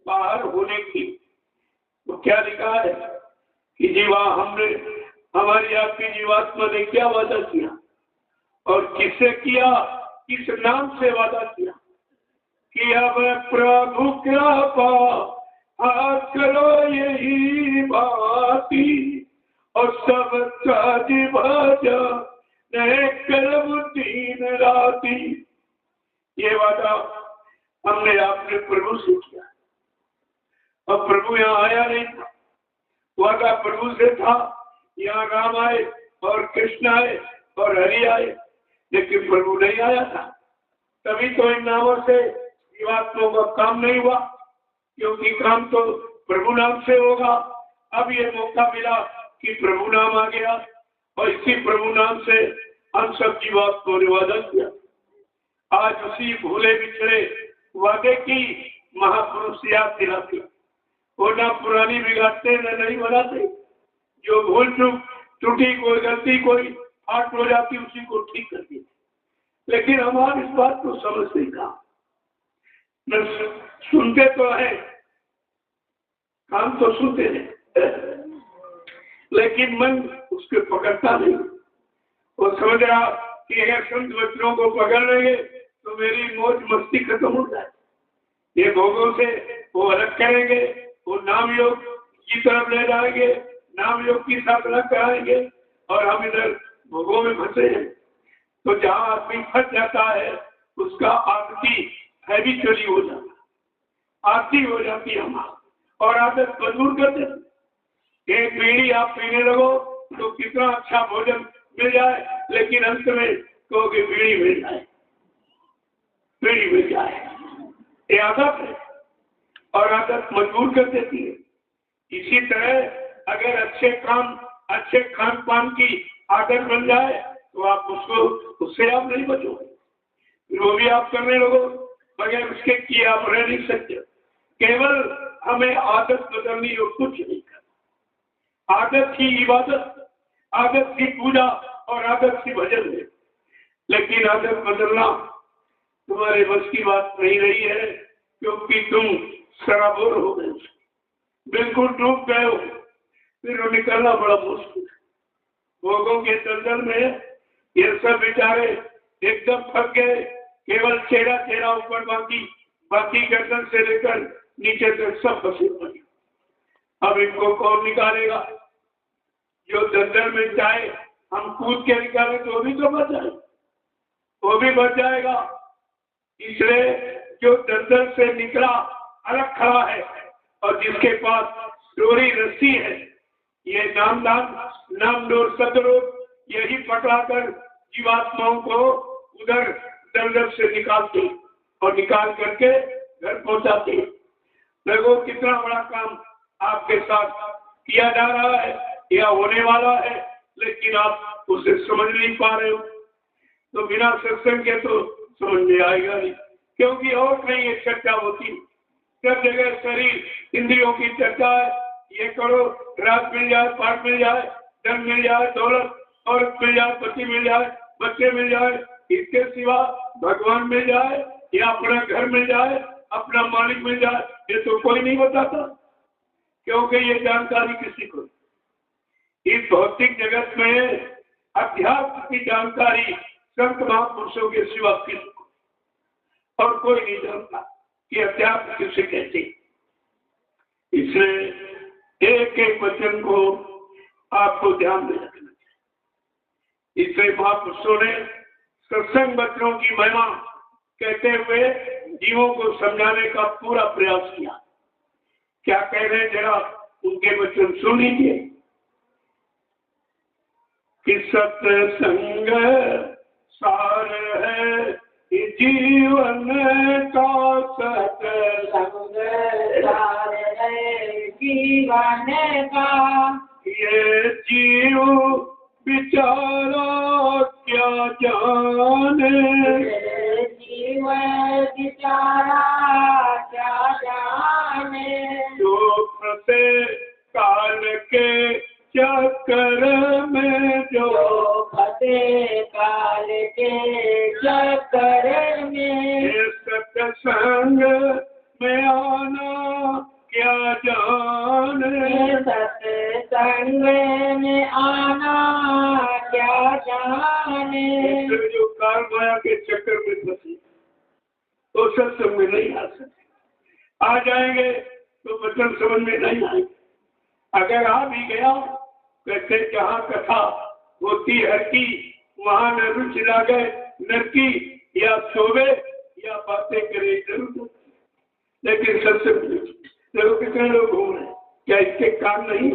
बाहर होने की। तो क्या लिखा है कि जीवा हमने, हमारी आपकी जीवात्मा ने क्या वादा किया और किससे किया, इस नाम से वादा किया कि अब प्रभु कृपा आप करो यही बाती और सब काज भजन करब दिन राती। ये वादा हमने आपने प्रभु से किया और प्रभु यहाँ आया नहीं था। वादा प्रभु से था, यहाँ राम आए और कृष्ण आए और हरि आए, लेकिन प्रभु नहीं आया था। तभी तो इन नामों से जीवात्माओं का काम नहीं हुआ, क्योंकि काम तो प्रभु नाम से होगा। अब ये मौका मिला कि प्रभु नाम आ गया और इसी प्रभु नाम से हम सब जीवात्माओं ने वादा किया। आज उसी भूले बिछड़े वादे की महापुरुष याद दिलाते, वो ना पुरानी बिगाड़ते न नहीं बनाते। जो भूल चूक त्रुटि कोई गलती कोई फाट हो जाती उसी को ठीक कर देते, लेकिन हमारे इस बात को समझते कहा। सुनते तो है, काम तो सुनते हैं, लेकिन मन उसके पकड़ता नहीं। वो समझ रहा कि अगर संत बच्चों को पकड़ लेंगे तो मेरी मौज मस्ती खत्म हो जाए। ये भोगों से वो अलग करेंगे, वो नाम योग की तरफ ले जाएंगे, नाम योग की साधना कराएंगे और हम इधर भोगों में फंसे हैं। तो जहाँ आदमी फंस जाता है उसका आदती हैबिचुअली हो जाता, आदती हो जाती है हमारा, और आदत मजबूर कर देती। एक बीड़ी आप पीने लगो तो कितना अच्छा भोजन मिल जाए, लेकिन अंत में कहोगे बीड़ी मिल जाए, बीड़ी मिल जाए। ये आदत है और आदत मजबूर कर देती है। इसी तरह अगर अच्छे काम अच्छे खान पान की आदत बन जाए तो आप उससे आप नहीं बचोगे, वो भी आप करने लगो, बगैर उसके किए आप रह नहीं सकते। केवल हमें आदत बदलनी और कुछ नहीं करना। आदत की इबादत, आदत की पूजा और आदत की भजन है, लेकिन आदत बदलना तुम्हारे बस की बात नहीं रही है, क्योंकि तुम सराबोर हो गए, बिल्कुल डूब गए हो, फिर वो निकलना बड़ा मुश्किल है। भोगों के दलदल में ये सब बेचारे एकदम फंस गए, केवल चेहरा चेहरा ऊपर, बाकी गर्दन से लेकर नीचे तक सब फंसे पड़े। अब इनको कौन निकालेगा? जो दलदल में जाए हम कूद के निकाले तो वो भी तो बच जाए, वो भी बच जाएगा। इसलिए जो दलदल से निकला अलग खड़ा है और जिसके पास डोरी रस्सी है, ये नाम डोर सदरोर यही पकड़ाकर जीवात्माओं को उधर दलदल से निकालते और निकाल करके घर पहुंचाते। देखो कितना बड़ा काम आपके साथ किया जा रहा है या होने वाला है, लेकिन आप उसे समझ नहीं पा रहे हो। तो बिना सत्संग के तो समझ में आएगा नहीं, क्योंकि और कहीं एक चर्चा होती, सब जगह शरीर इंद्रियों की चर्चा है। ये करो, रात मिल जाए, पाठ मिल जाए, धन मिल जाए, दौलत औरत मिल जाए, पति मिल जाए, बच्चे मिल जाए, इसके सिवा भगवान मिल जाए या अपना घर मिल जाए, अपना मालिक मिल जाए, ये तो कोई नहीं बताता, क्योंकि ये जानकारी किसी को। इस भौतिक जगत में अध्यात्म की जानकारी संत महापुरुषों के सिवा किसी को और कोई नहीं जानता कि अध्यात्म किसे कहते। इसलिए एक एक वचन को आपको ध्यान में रखना चाहिए। इसलिए महापुरुषों ने सत्संग वचनों की महिमा कहते हुए जीवों को समझाने का पूरा प्रयास किया। क्या कह रहे हैं, जरा उनके वचन सुन लीजिए कि सत्संग सार है जीवन का, सत्संग सार है जीवन का, ये जीव बिचारा क्या जाने, जीव बिचारा क्या जाने, जो फंसे काल के चक्कर में, जो फंसे काल के चक्कर में, सत्संग में आना क्या जाने, सत्संग में आना क्या जाने, जो बाल माया के चक्कर में फंसे तो सत्संग में नहीं आ सकते। आ जाएंगे तो वचन समझ में नहीं आएंगे। अगर आ भी गया कहते जहाँ कथा होती हर की वहां न रुचि लागे नर की, या सोवे या बातें करे जरूर। लेकिन सत्संग चलो कितने लोग घूम रहे हैं, क्या इसके काम नहीं?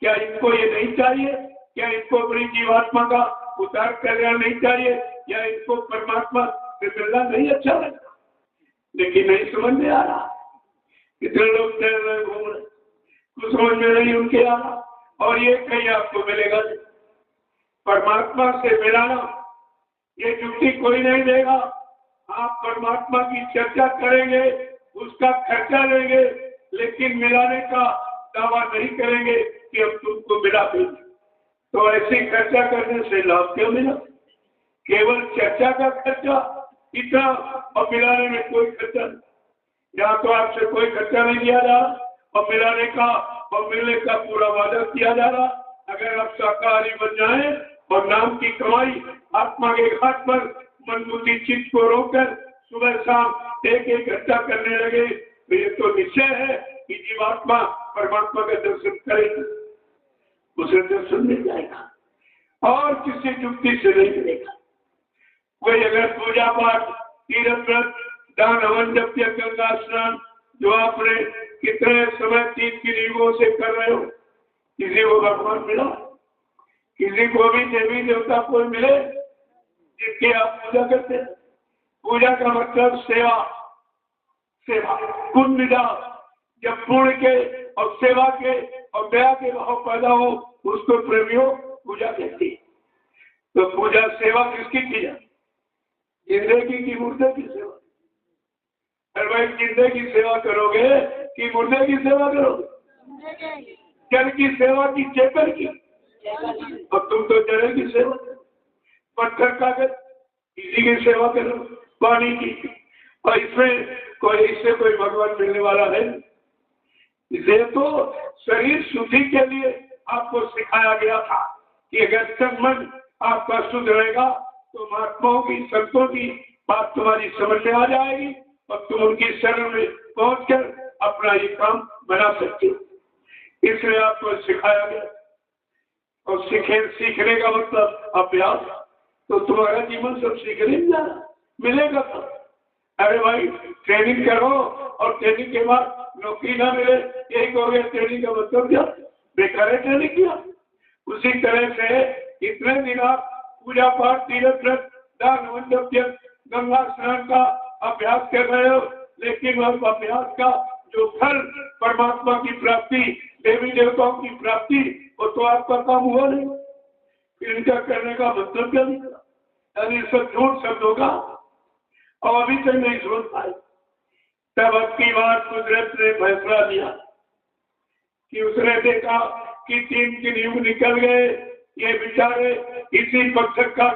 क्या इनको ये नहीं चाहिए? क्या इनको अपनी जीवात्मा का उद्धार कल्याण नहीं चाहिए? या इनको परमात्मा से मिलना नहीं अच्छा लगता? लेकिन नहीं समझ में आ रहा। कितने लोग चल रहे घूम रहे, कुछ समझ में नहीं उनके आ रहा। और ये कहीं आपको मिलेगा नहीं। परमात्मा से मिलाना ये युक्ति कोई नहीं देगा। आप परमात्मा की चर्चा करेंगे, उसका खर्चा लेंगे, लेकिन मिलाने का दावा नहीं करेंगे कि हम तुमको मिला देंगे। तो ऐसी खर्चा करने से लाभ क्यों मिला? केवल चर्चा का खर्चा इतना और मिलाने में कोई खर्चा नहीं। यहाँ तो आपसे कोई खर्चा नहीं किया जा रहा और मिलाने का और मिलने का पूरा वादा किया जा रहा। अगर आप शाकाहारी बन जाए और नाम की कमाई आत्मा के घाट पर मन बुद्धि चित्त को रोककर सुबह शाम एक एक घंटा करने लगे तो ये तो निश्चय है कि जीवात्मा परमात्मा का दर्शन करेगी, उसे दर्शन मिल जाएगा और किसी युक्ति से नहीं मिलेगा। कोई अगर पूजा पाठ तीर्थ व्रत दान हवन जप गंगा स्नान जो आपने कितने समय 3 युगों से कर रहे हो, किसी को भगवान मिला? किसी को भी देवी देवता कोई मिले जिनकी आप पूजा करते हैं? पूजा का मतलब सेवा, सेवा पुण्य विदा। जब पुण्य के और सेवा के और दया के भाव पैदा हो उसको प्रेमियों पूजा कहती है। तो पूजा सेवा किसकी की जाए? जिंदगी की मुर्दे की सेवा। अरे भाई जिंदे की सेवा करोगे कि मुर्दे की सेवा करोगे? जल की सेवा की चेतन की? और तुम तो जल की सेवा, पत्थर कागज इसी की सेवा करो, पानी की। और इससे कोई भगवान मिलने वाला है? इसे तो शरीर शुद्धि के लिए आपको सिखाया गया था कि अगर तन मन आपका शुद्ध रहेगा तो महात्माओं की संतों की बात तुम्हारी समझ में आ जाएगी और तुम उनकी शरण में पहुंचकर अपना ये काम बना सकते हो। इसलिए आपको सिखाया गया। और सीखने का मतलब अभ्यास। तो तुम्हारा जीवन सब सीखने में जाना मिलेगा तो। अरे भाई ट्रेनिंग करो और ट्रेनिंग के बाद नौकरी ना मिले, यही कहोगे ट्रेनिंग का मतलब क्या? बेकार है ट्रेनिंग किया। उसी तरह से इतने दिन आप पूजा पाठ तीर्थ व्रत दान हवन जप गंगा स्नान का अभ्यास कर रहे हो, लेकिन उस अभ्यास का जो फल परमात्मा की प्राप्ति देवी देवताओं की प्राप्ति वो तो आपका काम हुआ नहीं। फिर इनका करने का मतलब क्या निकला? यानी सब झूठ शब्द होगा और अभी तक नहीं सुन पाए। तब अब की बार कुदरत ने फैसला लिया कि उसने देखा कि 3 युग निकल गए, ये बेचारे इसी पत्थर का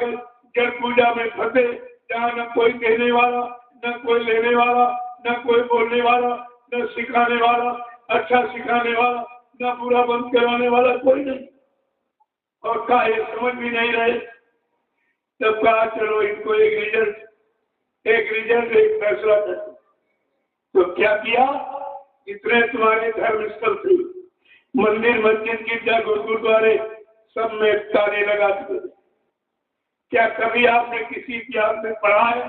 जल पूजा में फंसे जहाँ न कोई देने वाला, न कोई लेने वाला, न कोई बोलने वाला, न सिखाने वाला, अच्छा सिखाने वाला, न बुरा बंद कराने वाला कोई नहीं। और कहा ये समझ भी नहीं रहे। तब कहा चलो इनको एक रिजल्ट एक फैसला कर। तो क्या किया? इतने तुम्हारे धर्म स्थल थे, मंदिर मस्जिद गिरजा गुरुद्वारे सब में ताले लगा दिए। क्या कभी आपने किसी इतिहास में पढ़ा है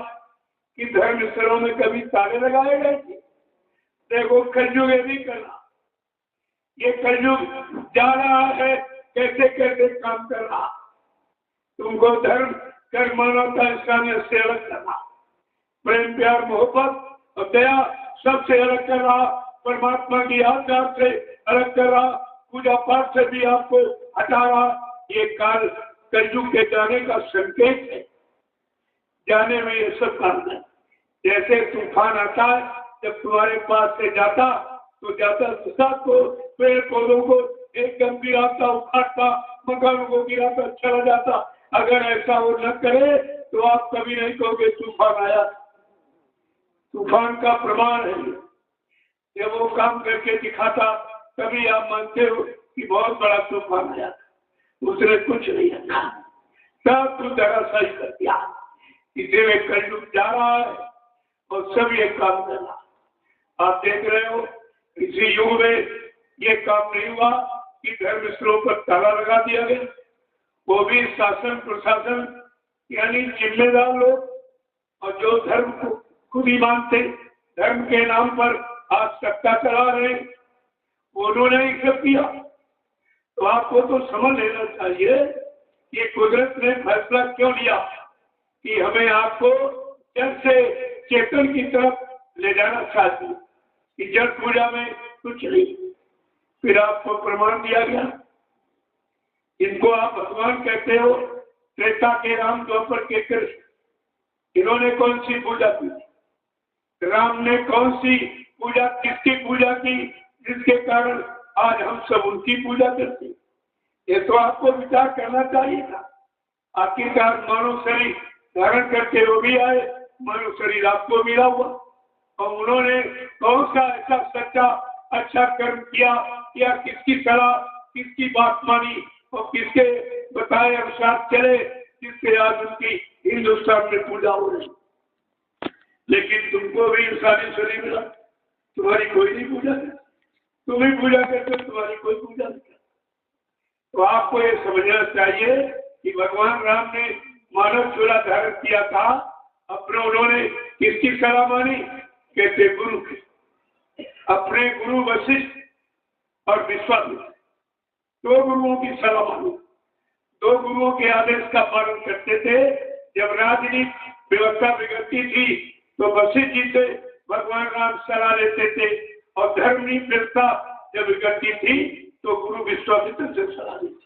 कि धर्म स्थलों में कभी ताले लगाए गए थे? देखो कलयुग ये भी करना, ये कलयुग जा रहा है कैसे कैसे काम कर रहा। तुमको धर्म कर्म मानवता इंसानियत से अलग करना, प्रेम प्यार मोहब्बत और दया सबसे अलग कर रहा, परमात्मा की याद से अलग कर रहा, पूजा पाठ से भी आपको हटा रहा। ये काल कलयुग के जाने का संकेत है। जाने में ये सब काम है। जैसे तूफान आता है, जब तुम्हारे पास से जाता तो जाता सबको पेड़ पौधों को एकदम गिराता, उखाड़ता, मकानों को गिराता चला जाता। अगर ऐसा वो न करे तो आप कभी नहीं कहोगे तूफान आया। तूफान का प्रमाण है। जब वो काम करके दिखाता तभी आप मानते हो कि बहुत बड़ा तूफान आया। उसने कुछ नहीं रखा, सब तू धराशायी कर दिया। इसीलिए कलयुग जा रहा है और सब ये काम कर रहा है। आप देख रहे हो इसी युग में ये काम नहीं हुआ कि धर्म स्थलों पर ताला लगा दिया गया। वो भी शासन प्रशासन यानी जिम्मेदार लोग और जो धर्म को खुद ही मानते, धर्म के नाम पर आज सत्ता चला रहे, उन्होंने ही सब किया। तो आपको तो समझ लेना चाहिए कि कुदरत ने फैसला क्यों लिया कि हमें आपको जड़ से चेतन की तरफ ले जाना चाहती कि जड़ पूजा में कुछ नहीं। फिर आपको प्रमाण दिया गया, इनको आप भगवान कहते हो, त्रेता के राम, द्वापर के कृष्ण, इन्होंने कौन सी पूजा की? राम ने कौन सी पूजा, किसकी पूजा की जिसके कारण आज हम सब उनकी पूजा करते? ये तो आपको विचार करना चाहिए था। आखिरकार मानव शरीर धारण करके वो भी आए, मानव शरीर आपको मिला हुआ, और उन्होंने कौन सा ऐसा सच्चा अच्छा कर्म किया या किसकी सलाह, किसकी बात मानी और किसके बताए अनुसार चले जिससे आज उनकी हिंदुस्तान में पूजा हो रही। लेकिन तुमको भी इंसानी शरीर मिला, तुम्हारी कोई नहीं पूजा करती, तुम ही पूजा करते, तुम्हारी कोई पूजा नहीं करती। तो आपको ये समझना चाहिए कि भगवान राम ने मानव चूल्हा धारण किया था, अपने उन्होंने किसकी सलाह मानी? कहते गुरु की, अपने गुरु वशिष्ठ और विश्वामित्र, दो गुरुओं की सलाह मानी, दो गुरुओं के आदेश का पालन करते थे। जब राजनीति व्यवस्था बिगड़ती थी तो वशिष्ठ जी से भगवान राम सलाह लेते थे, और धर्म व्यवस्था जब बिगड़ती थी तो गुरु विश्वामित्र से सलाह लेते।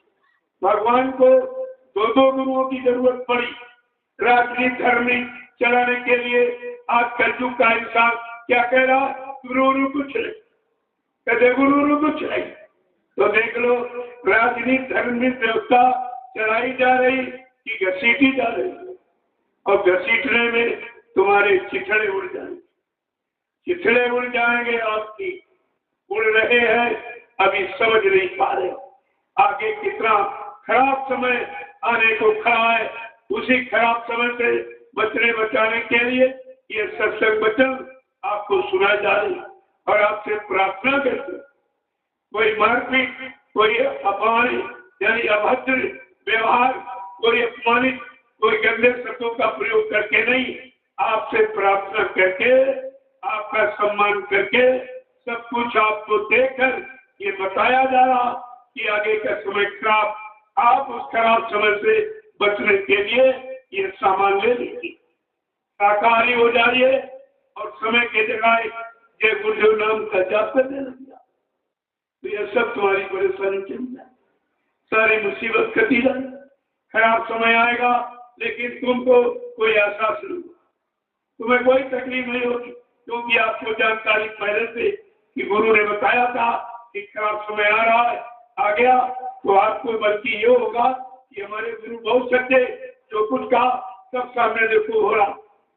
भगवान को दो दो गुरुओं की जरूरत पड़ी राजनीति धर्म चलाने के लिए। आज कलयुग का इंसान क्या कह रहा? गुरु कुछ नहीं, कहते गुरु कुछ नहीं। तो देख लो राजनीति धर्म व्यवस्था चलाई जा रही कि घसीटी जा रही, और घसीटने में तुम्हारे चिथड़े उड़ जाएंगे, चिथड़े उड़ जाएंगे आपकी, उड़ रहे हैं, अभी समझ नहीं पा रहे आगे कितना खराब समय आने को खड़ा है। उसी खराब समय से बचने बचाने के लिए ये सत्संग वचन आपको सुना जा रही और आपसे प्रार्थना करते। कोई मारपीट, कोई अपमानित यानी अभद्र व्यवहार, कोई अपमानित, कोई गंदे शब्दों का प्रयोग करके नहीं, आपसे प्रार्थना करके, आपका सम्मान करके, सब कुछ आपको देकर ये बताया जा रहा कि आगे का समय खराब, आप उस खराब समय से बचने के लिए ये सामान ले लीजिए, शाकाहारी हो जाइए और समय के जगह जय गुरुदेव नाम का जाप करने लग जाए। तो ये सब तुम्हारी परेशानी चल जाए, सारी मुसीबत कटी जाए। खराब समय आएगा लेकिन तुमको कोई एहसास नहीं होगा, तुम्हें कोई तकलीफ नहीं होगी, क्योंकि आपको जानकारी पहले से कि गुरु ने बताया था कि खराब समय आ रहा है, आ गया। तो आपको बल्कि ये होगा कि हमारे गुरु बहुत सच्चे, जो कुछ कहा सब सामने देखो हो रहा,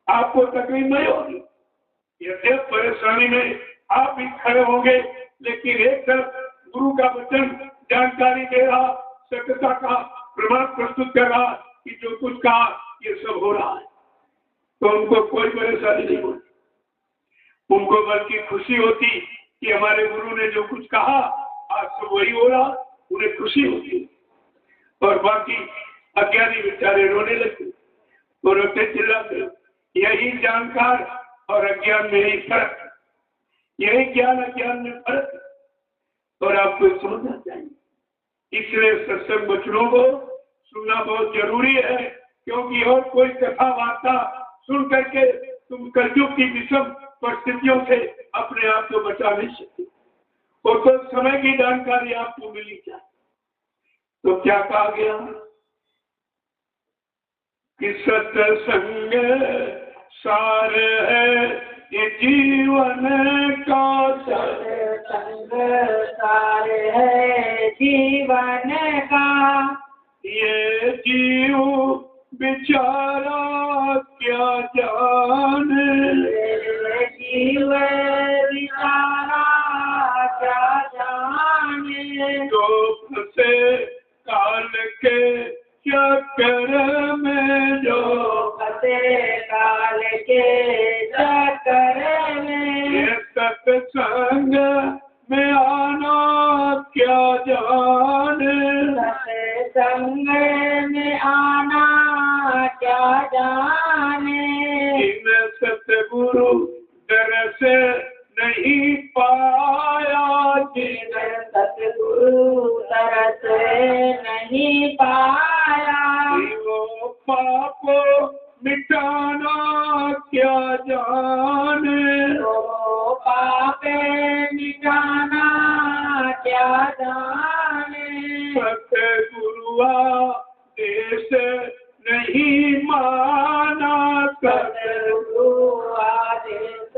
आपको तकलीफ नहीं होगी। यद्य परेशानी में आप भी खड़े होंगे, लेकिन एक तरफ गुरु का वचन जानकारी दे रहा, सत्यता का प्रमाण प्रस्तुत कर रहा कि जो कुछ कहा ये सब हो रहा है, तो उनको कोई परेशानी नहीं होती, उनको बल्कि खुशी होती कि हमारे गुरु ने जो कुछ कहा आज तो वही हो रहा, उन्हें खुशी होती। और बाकी अज्ञानी बेचारे रोने लगते, तो रोते चिल्लाते। यही जानकार और अज्ञान में ही फर्क, यही ज्ञान अज्ञान में फर्क, और आपको समझना चाहिए। इसलिए सत्संग वचनों को सुनना बहुत जरूरी है, क्योंकि और कोई कथा वार्ता सुन करके तुम कलयुग की विषम परिस्थितियों से अपने आप को बचा नहीं सकते। और तो समय की जानकारी आपको मिली चाहिए। तो क्या कहा गया कि सत्संग सार है ये जीवन का, सत्संग सार है जीवन का, ये जीव बेचारा क्या जाने, जीव बेचारा क्या जाने, जो फंसे काल के चक्कर में, जो फंसे काल के चक्कर में। ये सत्संग में आना क्या जाने, सत्संग में आना क्या जाने। इन सतगुरु दर से नहीं पाया, जिन सतगुरु तरस नहीं पाया। वो पाप मिटाना क्या जाने, तो पापे मिटाना क्या जाने। सतगुरुआ देश नहीं माना, सतगुरु आदेश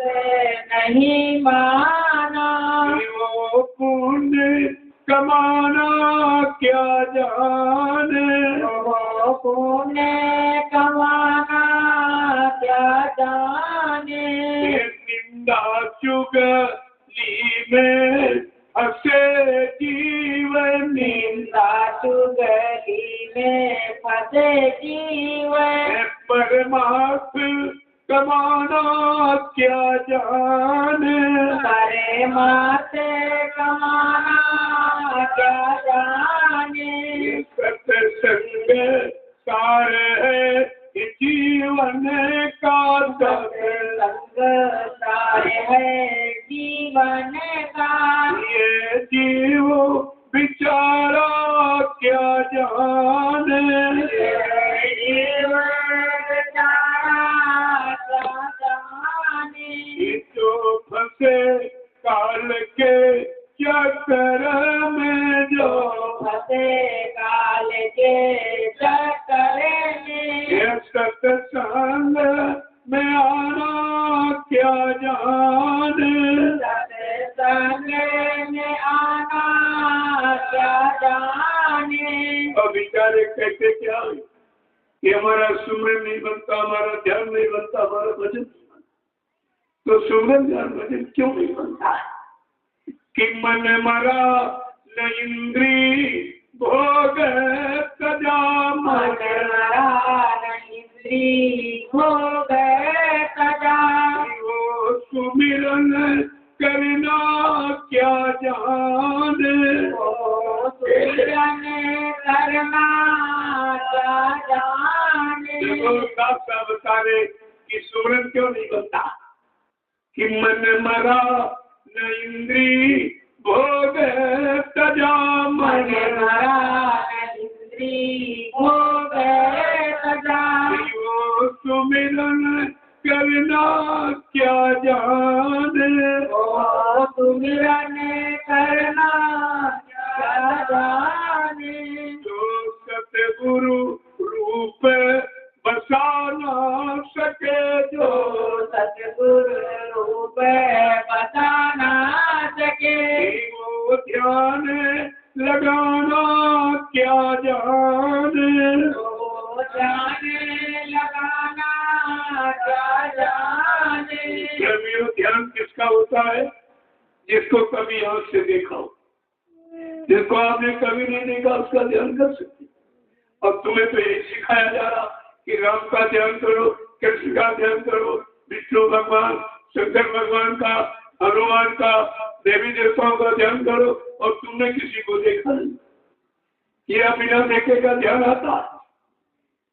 नहीं माना। वो पुण्य कमाना क्या जाने, तो पुण्य कमाना क्या जाने। निंदा चुगली में फंसे जीवन, निंदा चुगली में फंसे जीवन। परमात्मा कमाना क्या जाने, परमात्मा कमाना क्या जाने। सत्संग सार है जीवन का, सत्संग सार है जीवन का। ये जीव बिचारा क्या जाने, जीवन बेचारा क्या जाने। जो फंसे काल के चक्कर में, जो फंसे काल के चक्कर में। ये सत्संग में आना क्या जाने, सत्संग में आना क्या जाने। अब बेचारे कहते क्या है कि हमारा सुमरन नहीं बनता, हमारा ध्यान नहीं बनता, हमारा भजन नहीं बनता। तो सुमरन ध्यान भजन क्यों नहीं बनता है? कि मन मरा न इंद्री भोग सजा, मन मरा इंद्री भोग सजा। वो सुमिरन करना क्या जाने, ओ सुमिरन करना क्या जाने। देखो साफ साफ बता रहे कि सुमरन क्यों नहीं बनता। कि मन मरा न इंद्री भोग सजा, मन मरा इंद्री भोग सजा। वो सुमिरन करना क्या जाने, ओ सुमिरन करना क्या जाने। जो सतगुरु रूप बसा ना सके, जो सतगुरु रूप बता ना सके। वो ध्यान लगाना क्या जाने, तो जाने लगाना क्या जाने। प्रेमियों, ध्यान किसका होता है? जिसको कभी आंख से देखा हो। जिसको आपने कभी नहीं देखा उसका ध्यान कर सकते। और तुम्हें तो यही सिखाया जा रहा कि राम का ध्यान करो, कृष्ण का ध्यान करो, विष्णु भगवान, शंकर भगवान का, हनुमान का, देवी देवताओं का ध्यान करो। और तुमने किसी को देखा नहीं। ये बिना देखे का ध्यान आता।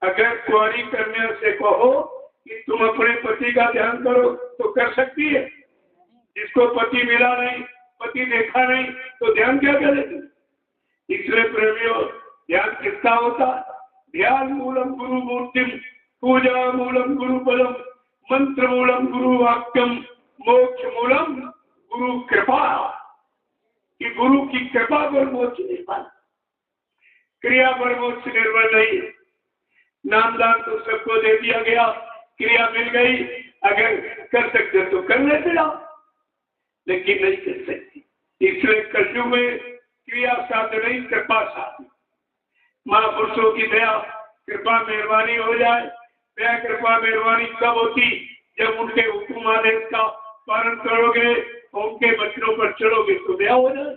अगर कुंवारी कन्या से कहो कि तुम अपने पति का ध्यान करो तो कर सकती है। जिसको पति मिला नहीं, पति देखा नहीं, तो ध्यान क्या करेगी? इसलिए प्रेमियों, ध्यान किसका होता? ध्यान मूलम गुरु मूर्तिम, पूजा मूलम गुरु बलम, मंत्र मूलम गुरु वाक्यम, मोक्ष मूलम गुरु कृपा। कि गुरु की कृपा पर मोक्ष निर्भर, क्रिया पर मोक्ष निर्भर नहीं। नामदान तो सबको दे दिया गया, क्रिया मिल गई, अगर कर सकते तो कर लेते जाओ, लेकिन नहीं कर सकती। इसलिए कलयुग में क्रिया साथ नहीं, कृपा साथ। महापुरुषों की दया कृपा मेहरबानी हो जाए। दया कृपा मेहरबानी कब होती? जब उनके हुक्म आदेश का पालन करोगे, उनके बच्चों पर चढ़ोगे तो दया हो जाए।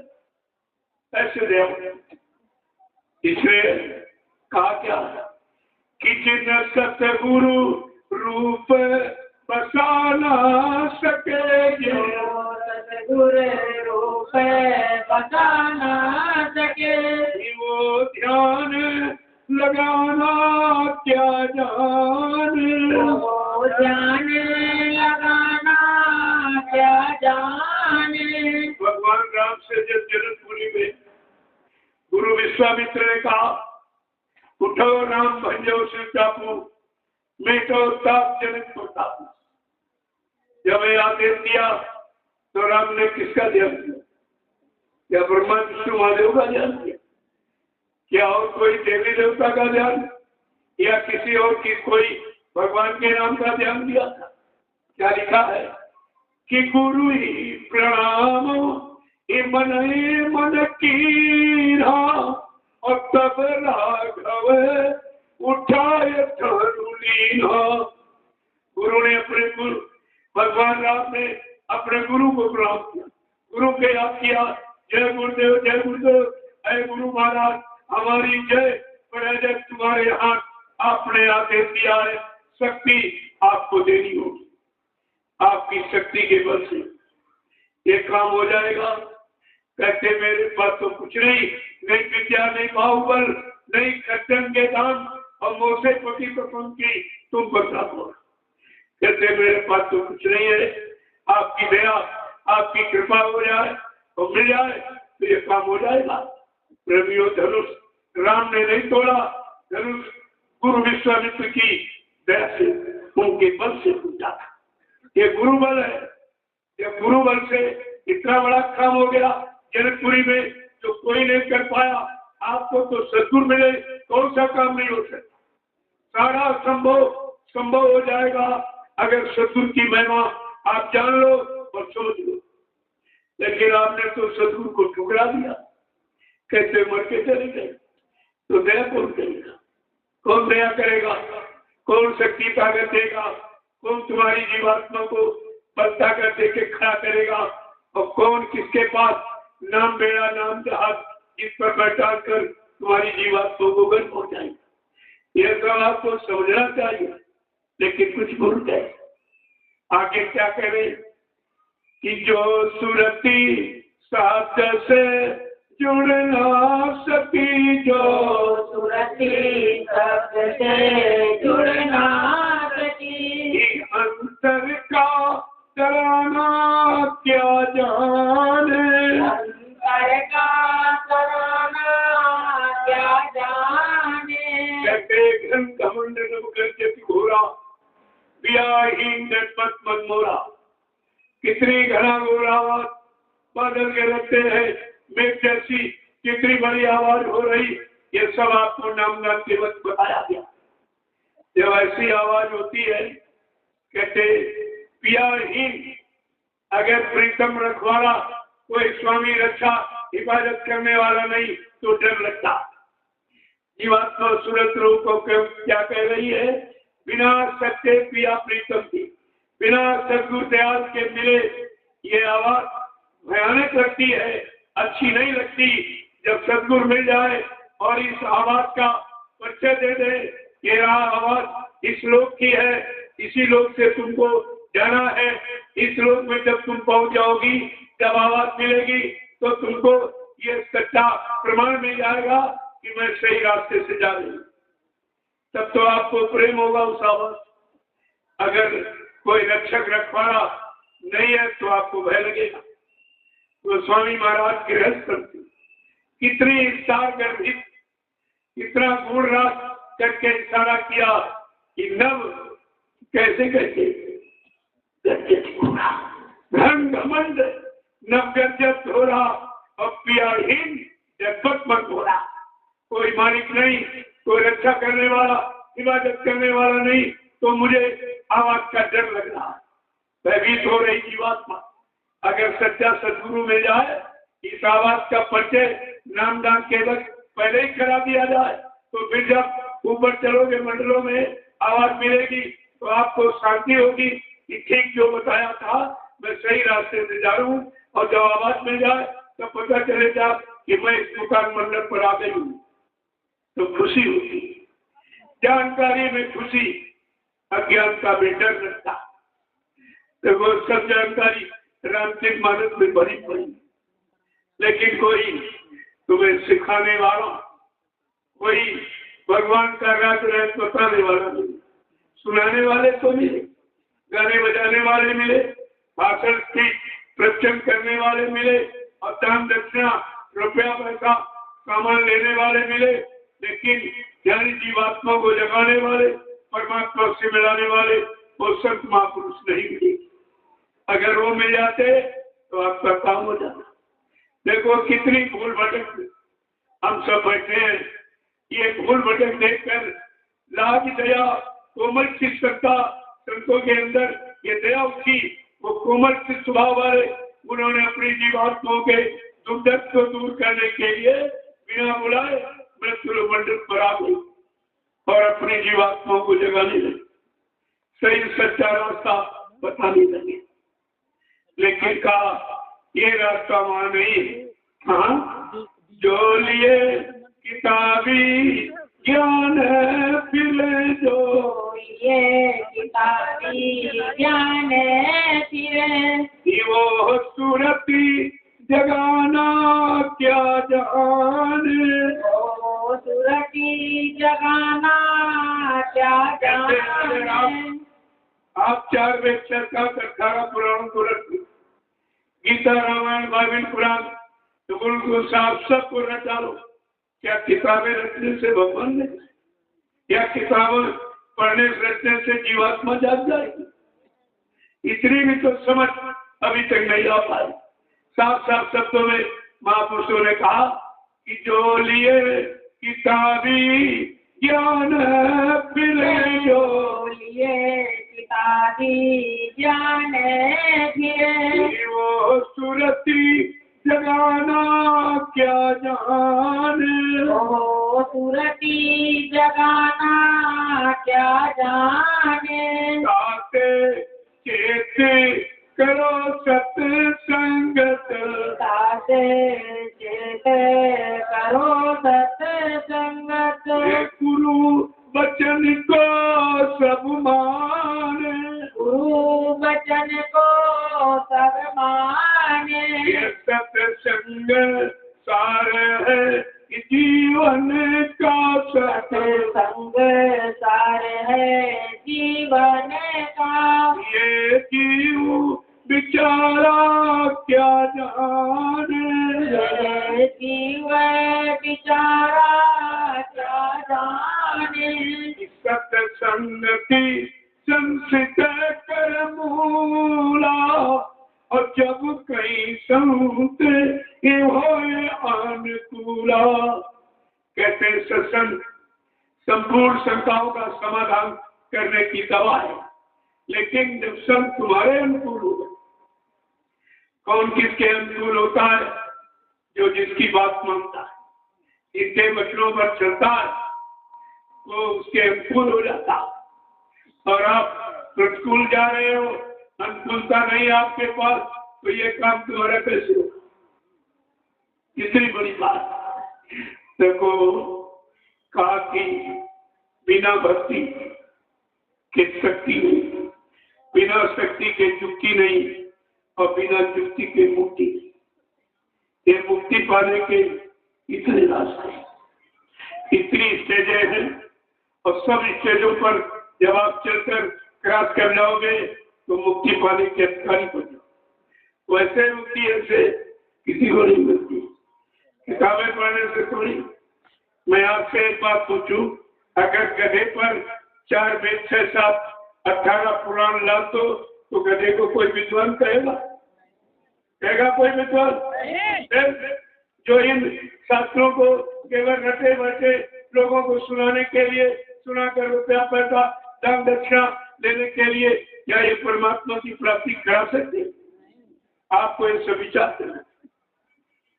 ऐसे दया हो जाए। इसलिए कहा क्या कि जिन सतगुरु रूप बसा ना सके। जो सतगुरु रूप बता ना सके। वो ध्यान लगाना क्या जाने। वो ध्यान लगाना क्या जाने। भगवान राम से जब जनकपुरी में गुरु विश्वामित्र ने कहा, उठो राम भंजो से चापू, मिटो ताप जनकपुर ताप। जब ये आदेश दिया तो राम ने किसका ध्यान किया? क्या ब्रह्मा विष्णु महादेव का ध्यान किया? क्या और कोई देवी देवता का ध्यान या किसी और की कोई भगवान के नाम का ध्यान दिया था? क्या लिखा है कि गुरु ही प्रणाम ये मन कीरा, और तब राघव उठाए धनुलीना। गुरु ने अपने गुरु भगवान राम ने अपने गुरु को प्रणाम किया, गुरु के याद किया, जय गुरुदेव जय गुरुदेव, अय गुरु महाराज हमारी जय। पर तुम्हारे हाथ आपने आदेश दिया है, शक्ति आपको देनी होगी, आपकी शक्ति के बल से ये काम हो जाएगा। कहते मेरे पास तो कुछ नहीं, नहीं विद्या नहीं बाहुबल नहीं खड्डन के दाम और मोसे पति पसंद की तुम बता दो। कहते मेरे पास तो कुछ नहीं है, आपकी दया आपकी कृपा हो जाए और मिल जाए तो ये काम हो जाएगा। प्रेमियों धनुष राम ने नहीं तोड़ा, धनुष गुरु विश्वामित्र की दया से उनके बल से टूटा था। ये गुरु बल है, ये गुरु बल से इतना बड़ा काम हो गया जनकपुरी में जो कोई नहीं कर पाया। आपको तो सद्गुरु मिले कौन सा काम नहीं हो सकता, सारा संभव हो जाएगा अगर सद्गुरु की महिमा आप जान लो और समझ लो। लेकिन आपने तो सद्गुरु को ठुकरा दिया, कैसे मर के चले गए। तो दया कौन करेगा? कौन दया करेगा? कौन शक्ति ताकत देगा? कौन तुम्हारी जीवात्मा को बल ताकत दे के खड़ा करेगा? और कौन किसके पास नाम बेड़ा नाम जहाज जिस पर बैठा कर तुम्हारी जीवात्मा को घर पहुंचाएगा? यह सब आपको समझना चाहिए। लेकिन कुछ भूल गए। आगे क्या करें कि जो सुरती साथ से जुड़ ना सकी, जो सुरती साथ से जुड़ ना सकी। अंतर का तराना क्या जाने। अंतर का तराना क्या जाने। कहते घन घमंड नवगर्जित घोरा, बियाहीन जनपद मनमोरा। कितनी घना घोर आवाज बादल के रखते हैं, मेघ जैसी कितनी बड़ी आवाज हो रही, ये सब आपको नामदान के वक्त बताया गया। जब ऐसी आवाज होती है, कहते पियाहीन, अगर प्रीतम रखवाला कोई स्वामी रक्षा हिफाजत करने वाला नहीं तो डर लगता। जीवात्मा सूरत रूप को क्या कह रही है? बिना सच्चे पिया प्रीतम की, बिना सद्गुरु दयाल के मिले ये आवाज भयानक लगती है, अच्छी नहीं लगती। जब सद्गुरु मिल जाए और इस आवाज का परिचय दे दे, ये आवाज इस लोक की है, इसी लोक से तुमको जाना है। इस लोक में जब तुम पहुंच जाओगी, जब आवाज मिलेगी तो तुमको ये सच्चा प्रमाण मिल जाएगा कि मैं सही रास्ते से जा रही हूँ। तब तो आपको प्रेम होगा उस आवाज। अगर कोई रक्षक रखवाला नहीं है तो आपको भय लगेगा। तो स्वामी महाराज गृहस्थ करते कितनी इशार गर्भित, कितना गुण रात करके इशारा किया कि नव कैसे कैसे धन घमंड नव गर्जत हो रहा और पियाहीन जगत मत हो रहा। कोई मालिक नहीं, कोई रक्षा करने वाला, हिफाजत करने वाला नहीं, तो मुझे आवाज का डर लग रहा है, भयभीत हो रही जीवात्मा। अगर सच्चा सद्गुरु मिल जाए, इस आवाज का परिचय नामदान के वक्त पहले ही करा दिया जाए, तो फिर जब ऊपर चलोगे मंडलों में आवाज मिलेगी तो आपको शांति होगी कि ठीक जो बताया था मैं सही रास्ते से जा रहा हूँ। और जब आवाज मिल जाए तो पता चलेगा कि मैं इस दुकान मंडल पर आ गई हूँ, तो खुशी होती। जानकारी में खुशी, अज्ञानता में डर लगता। तो वो सब जानकारी रामचरित मानस में भरी पड़ी, लेकिन कोई तुम्हें सिखाने वाला, कोई भगवान का राज रहस्य बताने वाला नहीं। सुनाने वाले तो मिले, गाने बजाने वाले मिले, भाषण की प्रवचन करने वाले मिले, और दान दक्षिणा रुपया पैसा सामान लेने वाले मिले, लेकिन ज्ञानी जीवात्मा को जगाने वाले, परमात्मा से मिलाने वाले वो संत महापुरुष नहीं मिले। अगर वो मिल जाते तो आपका काम हो जाता। देखो कितनी भूल भटक हम सब बैठे हैं, ये भूल भटक देखकर लाज दया कोमल सी श्रद्धा संतों के अंदर ये दया उठी, वो कोमल सी स्वभाव वाले उन्होंने अपनी जीवात्माओं के दुख दर्द को दूर करने के लिए बिना बुलाए मृत्यु मंडल पर आ गई और अपनी जीवात्माओं को जगाने लगे, सही सच्चा रास्ता बताने लगे। लेकिन कहा ये रास्ता वहां नहीं। हाँ, जो लिए किताबी ज्ञान फिर जो ये किताबी ज्ञान फिर वो सूरती जगाना क्या जाने, ओ सूरती जगाना क्या जाने। आप 4 वेद का 18 पुराणों को रख, गीता रामायण बाइबल पुराण तो उनको साफ सबको रटा लो। क्या किताबें रखने से भगवान ने, या किताबें पढ़ने रखने से जीवात्मा जाग जाएगी? इतनी भी तो समझ अभी तक नहीं आ पाई। साफ साफ शब्दों में महापुरुषों ने कहा कि जो लिए किताबी ज्ञान फिर जो लिए किताबी ज्ञान फिर वो सूरती जगाना क्या जाने, ओ सूरती जगाना क्या जाने। ताते चेते करो सत्संगत, ताते चेते करो सत्संगत। गुरु वचन को सब माने, गुरु वचन को सब माने। ये सत्संग सार है जीवन का, सत्संग सार है जीवन का। ये जीव बिचारा क्या जाने, ये जीव बिचारा क्या जाने। सत्संग की संसित कर मूला, और जब कई संत ये होए अनुकूला। कहते हैं सत्संग संपूर्ण शंकाओं का समाधान करने की दवा है, लेकिन जब संत तुम्हारे अनुकूल हो, कौन किसके अनुकूल होता है? जो जिसकी बात मानता है, इसके वचनों पर चलता है, वो उसके अनुकूल हो जाता है। और आप प्रतिकूल जा रहे हो, अनुकूलता नहीं आपके पास, तो ये काम तुम्हारा कैसे होगा? कितनी बड़ी बात। देखो कहा कि बिना भक्ति के शक्ति नहीं, बिना शक्ति के युक्ति नहीं, और बिना युक्ति के मुक्ति। ये मुक्ति पाने के इतने रास्ते, इतनी स्टेजें हैं, और सब स्टेजों पर जब आप चलकर क्रॉस कर जाओगे तो मुक्ति पाने के अधिकारी बन जाओ। वैसे मुक्ति ऐसे किसी को नहीं मिलती, किताबें पढ़ने से थोड़ी। मैं आपसे एक बात पूछूं, अगर गधे पर 4 वेद 6 7 18 पुराण ला तो गधे को कोई विद्वान कहेगा? कहेगा कोई विद्वान? जो इन शास्त्रों को केवल रटे बैठे लोगों को सुनाने के लिए, सुनाकर रुपया पैसा दान दक्षिणा लेने के लिए, क्या ये परमात्मा की प्राप्ति करा सकते? आपको ये सब विचार करना।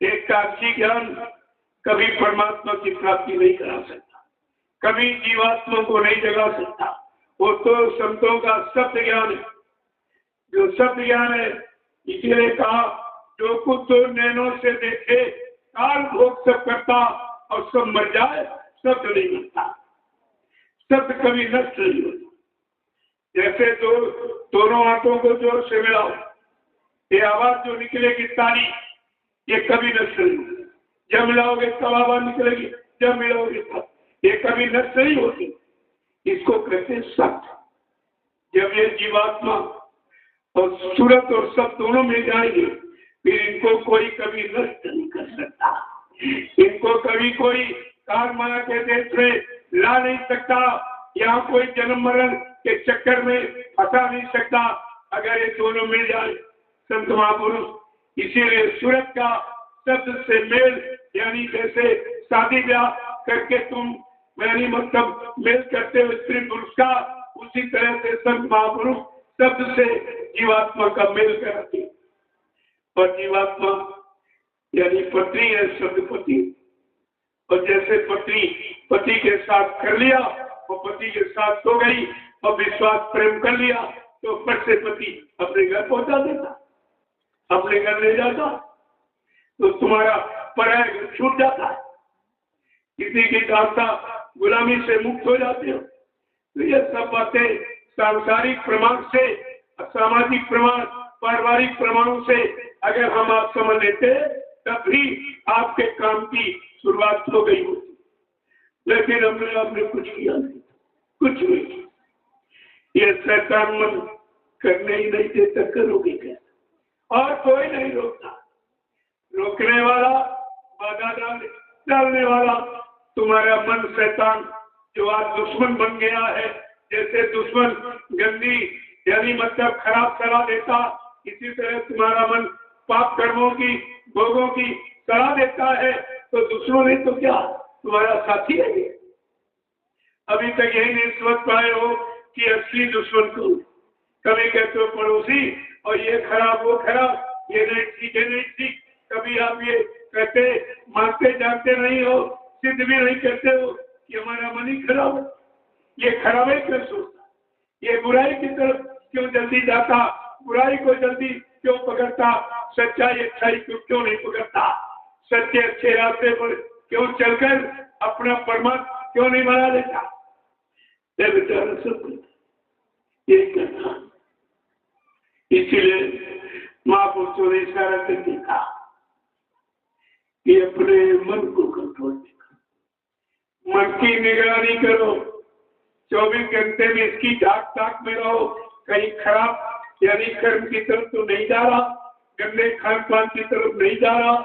एक साक्षी ज्ञान कभी परमात्मा की प्राप्ति नहीं करा सकता, कभी जीवात्मा को नहीं जगा सकता। वो तो संतों का सत्य ज्ञान है, जो सत्य ज्ञान है। इसीलिए कहा जो कुछ तो नैनों से देखे काल भोग सब करता, और सब मर जाए सत्य नहीं मिलता। सत्य कभी नष्ट नहीं होता। जैसे दोनों हाथों को जोर से मिलाओ, ये आवाज जो निकलेगी ताली, ये कभी नष्ट नहीं होगी। जब मिलाओगे तब आवाज निकलेगी, जब मिलाओगे तब, ये कभी नष्ट नहीं होती। इसको कहते हैं सत्य। जब ये जीवात्मा और सूरत और सब दोनों में जाएंगे, फिर इनको कोई कभी नष्ट नहीं कर सकता। इनको कभी कोई कार माया के देश में ला नहीं सकता। यहाँ कोई जन्म मरण के चक्कर में फंसा नहीं सकता, अगर ये दोनों मिल जाए संत महापुरुष। इसीलिए सूरत का शब्द से मेल, यानी जैसे शादी ब्याह करके तुम यानी मतलब मेल करते हो स्त्री पुरुष का, उसी तरह से संत महापुरुष शब्द से जीवात्मा का मेल कराती। और जीवात्मा यानी पत्नी है, शब्द पति। और जैसे पत्नी पति के साथ कर लिया और पति के साथ सो गई और विश्वास प्रेम कर लिया, तो फट से पति अपने घर पहुंचा देता, अपने घर ले जाता, तो तुम्हारा पराया घर छूट जाता है। किसी की दास्ता गुलामी से मुक्त हो जाते हो। तो ये सब बातें सांसारिक प्रमाण से, सामाजिक प्रमाण, पारिवारिक प्रमाणों से अगर हम आप समझ लेते, तब भी आपके काम की शुरुआत हो गई होती। लेकिन हमने कुछ किया नहीं, कुछ नहीं। ये शैतान मन करने ही नहीं देता, करोगे क्या? और कोई नहीं रोकता। रोकने वाला, बाधा डालने वाला तुम्हारा मन शैतान, जो आज दुश्मन बन गया है। जैसे दुश्मन गंदी यानी मतलब खराब सलाह देता, इसी तरह तुम्हारा मन पाप कर्मों की, भोगों की सलाह देता है। तो दुश्मन ही तो क्या, तुम्हारा साथी है ये। अभी तक यही नहीं समझ पाए हो कि असली दुश्मन को कभी कहते हो पड़ोसी, और ये खराब वो खराब, ये नहीं ठीक है नहीं ठीक। कभी आप ये कहते मानते जानते नहीं हो, सिद्ध भी नहीं कहते हो कि हमारा मन ही खराब है। ये खराब है क्यों सोचता, ये बुराई की तरफ क्यों जल्दी जाता, बुराई को जल्दी क्यों पकड़ता, सच्चाई अच्छाई को क्यों नहीं पकड़ता, सच्चे अच्छे रास्ते पर क्यों चलकर अपना परमात्मा क्यों नहीं बना लेता। बेचारा सब ये करता। इसीलिए महापुरुषों ने इशारा करके कहा कि अपने मन को कंट्रोल करो, मन की निगरानी करो, 24 घंटे में इसकी झाक ताक में रहो। कहीं खराब यानी कर्म की तरफ तो नहीं जा रहा, गंदे खान पान की तरफ नहीं जा रहा,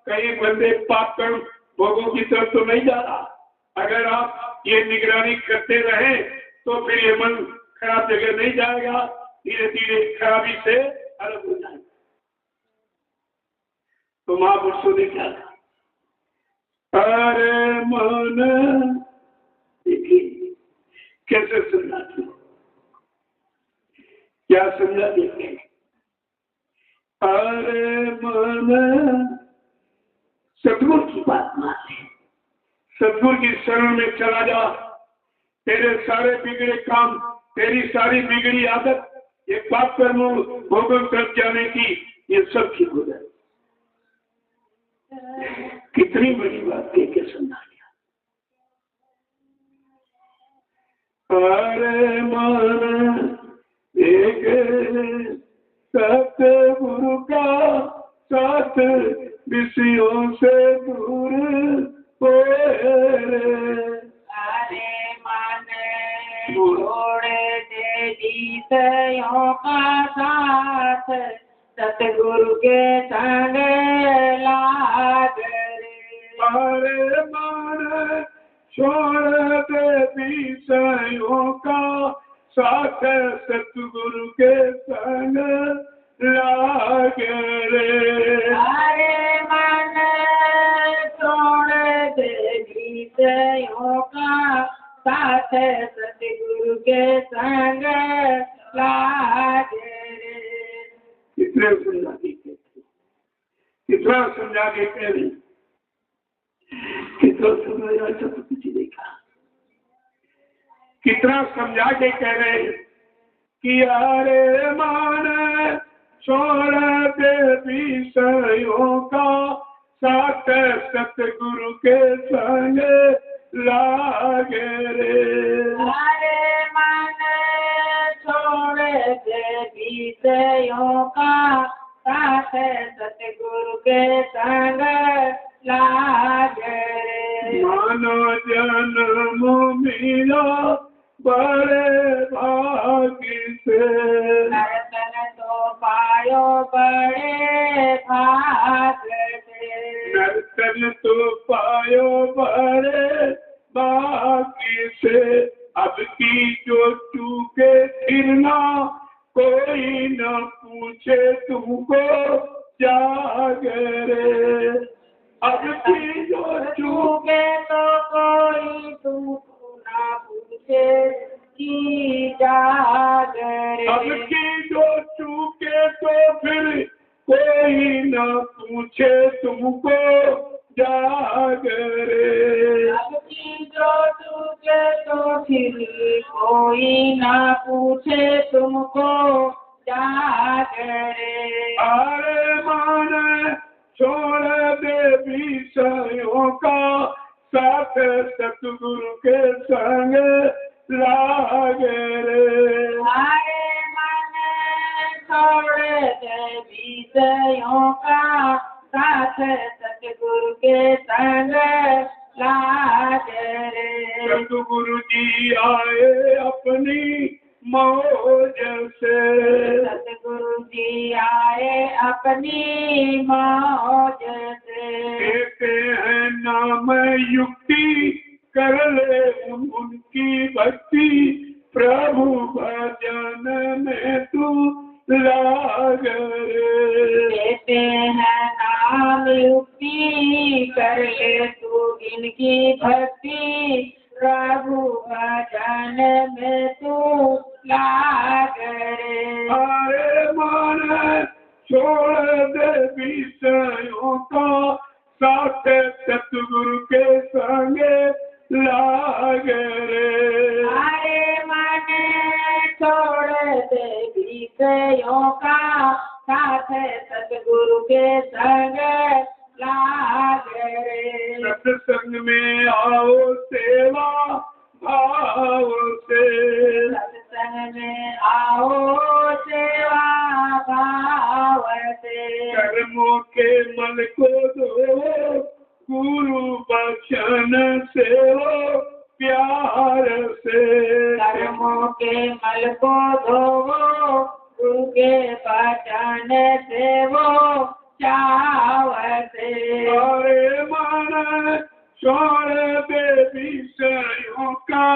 कहीं गंदे पाप कर्म भोगों की तरफ तो नहीं जा रहा। अगर आप ये निगरानी करते रहे तो फिर ये मन खराब जगह नहीं जाएगा, धीरे धीरे खराबी से अलग हो जाएगा। तो महापुरुषों ने क्या कहा, अरे मन, देखिए कैसे समझाते, क्या समझा देते हैं। अरे मन, सतगुरु की बात मान ले, सतगुरु की शरण में चला जा। तेरे सारे बिगड़े काम, तेरी सारी बिगड़ी आदत, ये पाप कर्म भोगों तक जाने की, ये सब ठीक हो जाए। कितनी बड़ी बात कह के समझा दिया। अरे मन एक सतगुरु का साथ विषयों से दूर हो रे। अरे मन छोड़ दे विषयों का साथ, सतगुरु के संग लाग रे। अरे मन छोड़ दे विषयों का साथ, सतगुरु के संग लाग रे। अरे मन छोड़ दे विषयों का साथ, सतगुरु के संग लाग रे। कितने समझा के कहते, कितना समझा के कह रही, कितना समझा सब कुछ नहीं कहा। कितना समझा के कह रहे कि अरे मान छोड़ दे विषयों का साथ, सतगुरु के संग लागे रे। अरे मन छोड़ विषयों का साथ सतगुरु के संग लाग रे। मानव जन्म मिला बड़े भाग्य से, नर्तन तो पायो बड़े भाग से। नर्तन तो पायो बड़े भाग्य से। अब की जो चूके फिरना कोई न पूछे तुमको जाग रे। अब की जो चूके तो कोई तुमको ना पूछे कि जाग रे। अब की जो चूके तो फिर कोई न पूछे तुमको जाग रे। अब की जो चूके तो फिर कोई ना पूछे तुमको जाग रे। अरे मान छोड़ दे विषयों का साथ सतगुरु के संग लाग रे। अरे मन छोड़ दे विषयों का साथ सतगुरु के संग लाग रे। सतगुरु जी आए अपनी मौज से, सतगुरु जी आए अपनी मौज से। देते हैं नाम युक्ति कर ले उनकी भक्ति, प्रभु भजन में तू लाग रे। देते हैं नाम युक्ति कर ले तू इनकी भक्ति, प्रभु भजन में तू लाग रे। अरे मान छोड़ दे विषयों का साथ सतगुरु के संग लाग रे। अरे मन छोड़ दे विषयों का साथ सतगुरु के संग लाग रे। सत्संग में आओ सेवा भाव से, सत्संग में आओ सेवा भाव से। कर्मों के मल को दो गुरु बचन से हो प्यार से। कर्मों के मल को धोवो गुरु के बचन से वो चाव से। अरे मन छोड़ दे विषयों का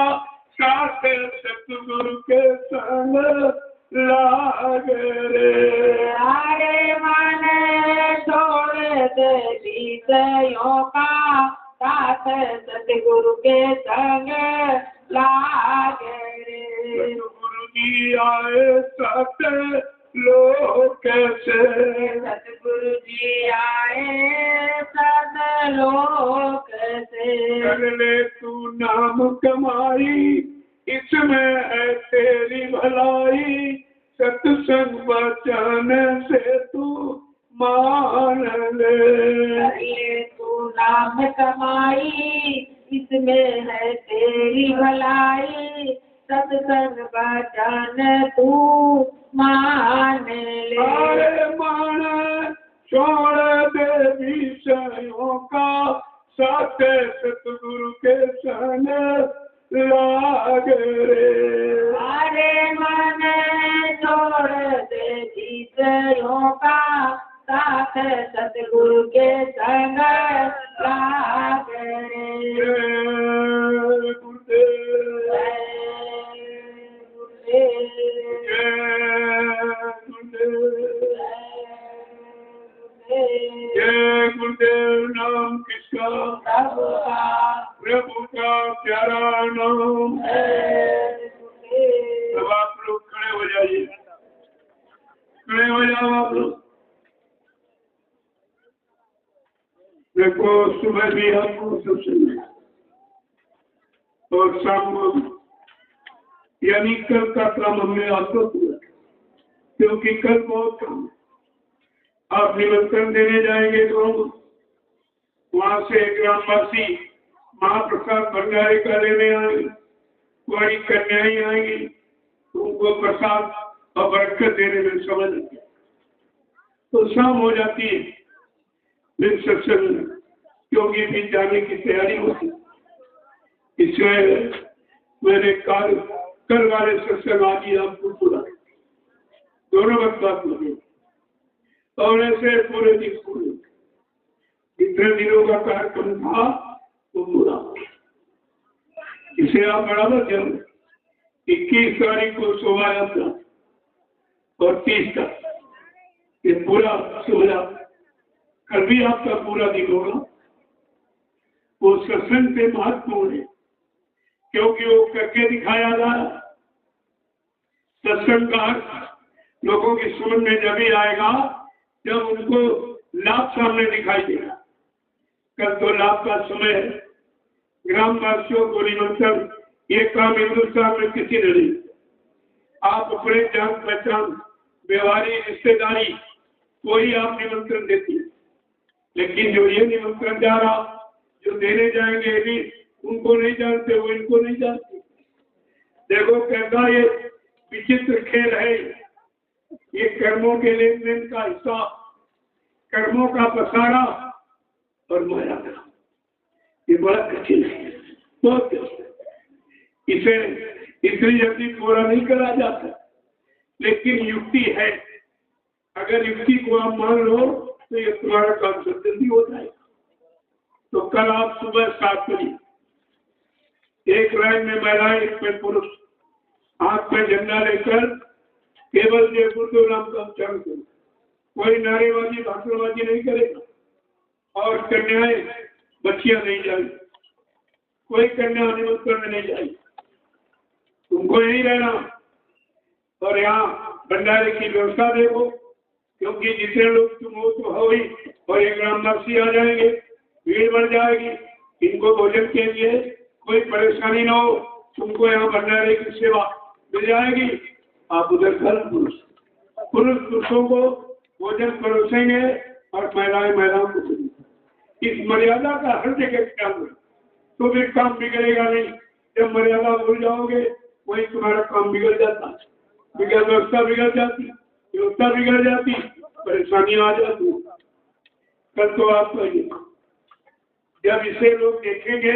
साथ सतगुरु के संग लाग रे। अरे मन छोड़ दे विषयों का साथ सतगुरु के संग लाग रे। सतगुरु जी आए सत लोक से, सतगुरु जी आए सब लोक से। कर ले तू नाम कमाई इसमें है तेरी भलाई, सत्संग वचन से तू मान ले। कर ले तू नाम कमाई इसमें है तेरी भलाई, सत्संग वचन तू मान ले। अरे मान छोड़ दे विषयों का साथ सतगुरु के संग लाग रे। अरे मन छोड़ दे विषयों का साथ सतगुरु के संग लाग रे। जय गुरुदेव, जय गुरुदेव, गुरुदेव। जय गुरुदेव। नाम किसका? प्रभु का। प्रभु का प्यारा नाम। जय गुरुदेव। अब आप लोग खड़े हो जाइए, खड़े हो जाओ आप लोग। देखो सुबह भी आपको सबसे और शाम को यानी कल का काम हमने आपको किया, क्योंकि कल बहुत काम। आप निमंत्रण देने जाएंगे तो वहां से ग्रामवासी महाप्रसाद भंडारे का लेने आएंगे, बड़ी कन्याएं आएंगी, उनको प्रसाद और बरकत देने में समय लगता है। तो शाम हो जाती है, फिर सत्संग क्योंकि फिर जाने की तैयारी होती। इसमें मैंने कल वाले सत्संग आज ही आपको पूरा दोनों वक्त बात लगे और ऐसे पूरे दिन पूरे इतने दिनों का कार्यक्रम था वो पूरा। इसे आप बराबर जरूर 21 तारीख को शोभा यात्रा और 30 तक ये पूरा सुबह कल भी आपका पूरा दिन होगा। वो सत्संग से महत्वपूर्ण है क्योंकि वो करके दिखाया जा रहा। सत्संग का लोगों की समझ में जब ही आएगा जब उनको लाभ सामने दिखाई देगा। कल तो लाभ का समय है। ग्रामवासियों को निमंत्रण ये काम हिंदुस्तान में किसी ने नहीं। आप अपने जान पहचान व्यवहारिक रिश्तेदारी कोई आप निमंत्रण देती है, लेकिन जो ये निमंत्रण जा रहा जो देने जाएंगे भी उनको नहीं जानते, वो इनको नहीं जानते। देखो कैसा ये विचित्र खेल है। ये कर्मों के लेन देन का हिस्सा, कर्मों का पसारा और माया का, ये बड़ा कठिन है, बहुत कठिन। इसे इतनी जल्दी पूरा नहीं करा जाता, लेकिन युक्ति है। अगर युक्ति को आप मान लो तो ये तुम्हारा काम सब जल्दी हो जाएगा। तो कल आप सुबह 7 बजे एक लाइन में महिलाएं एक में पुरुष हाथ में झंडा लेकर केवल जय गुरुदेव का उच्चारण करो। कोई नारेबाजी भाषणबाजी नहीं करेगा और कन्याएं बच्चियां नहीं जाएगी, कोई कन्या निमंत्रण में नहीं जाएगी। तुमको यही रहना और यहाँ भंडारे की व्यवस्था देखो, क्योंकि जितने लोग तुम हो तो हो ही, और एक ग्रामवासी आ जाएंगे, भीड़ बढ़ जाएगी। इनको भोजन के लिए कोई परेशानी ना हो, तुमको यहाँ भंडारे की सेवा मिल जाएगी। आप उधर घर पुरुषों को भोजन परोसेंगे और महिलाओं को। इस मर्यादा का हर जगह ख्याल रखें, तो भी काम बिगड़ेगा नहीं। जब मर्यादा भूल जाओगे वही तुम्हारा काम बिगड़ जाता, व्यवस्था बिगड़ जाती, व्यवस्था बिगड़ जाती, परेशानी आ जाती। कल तो आप जब इसे लोग देखेंगे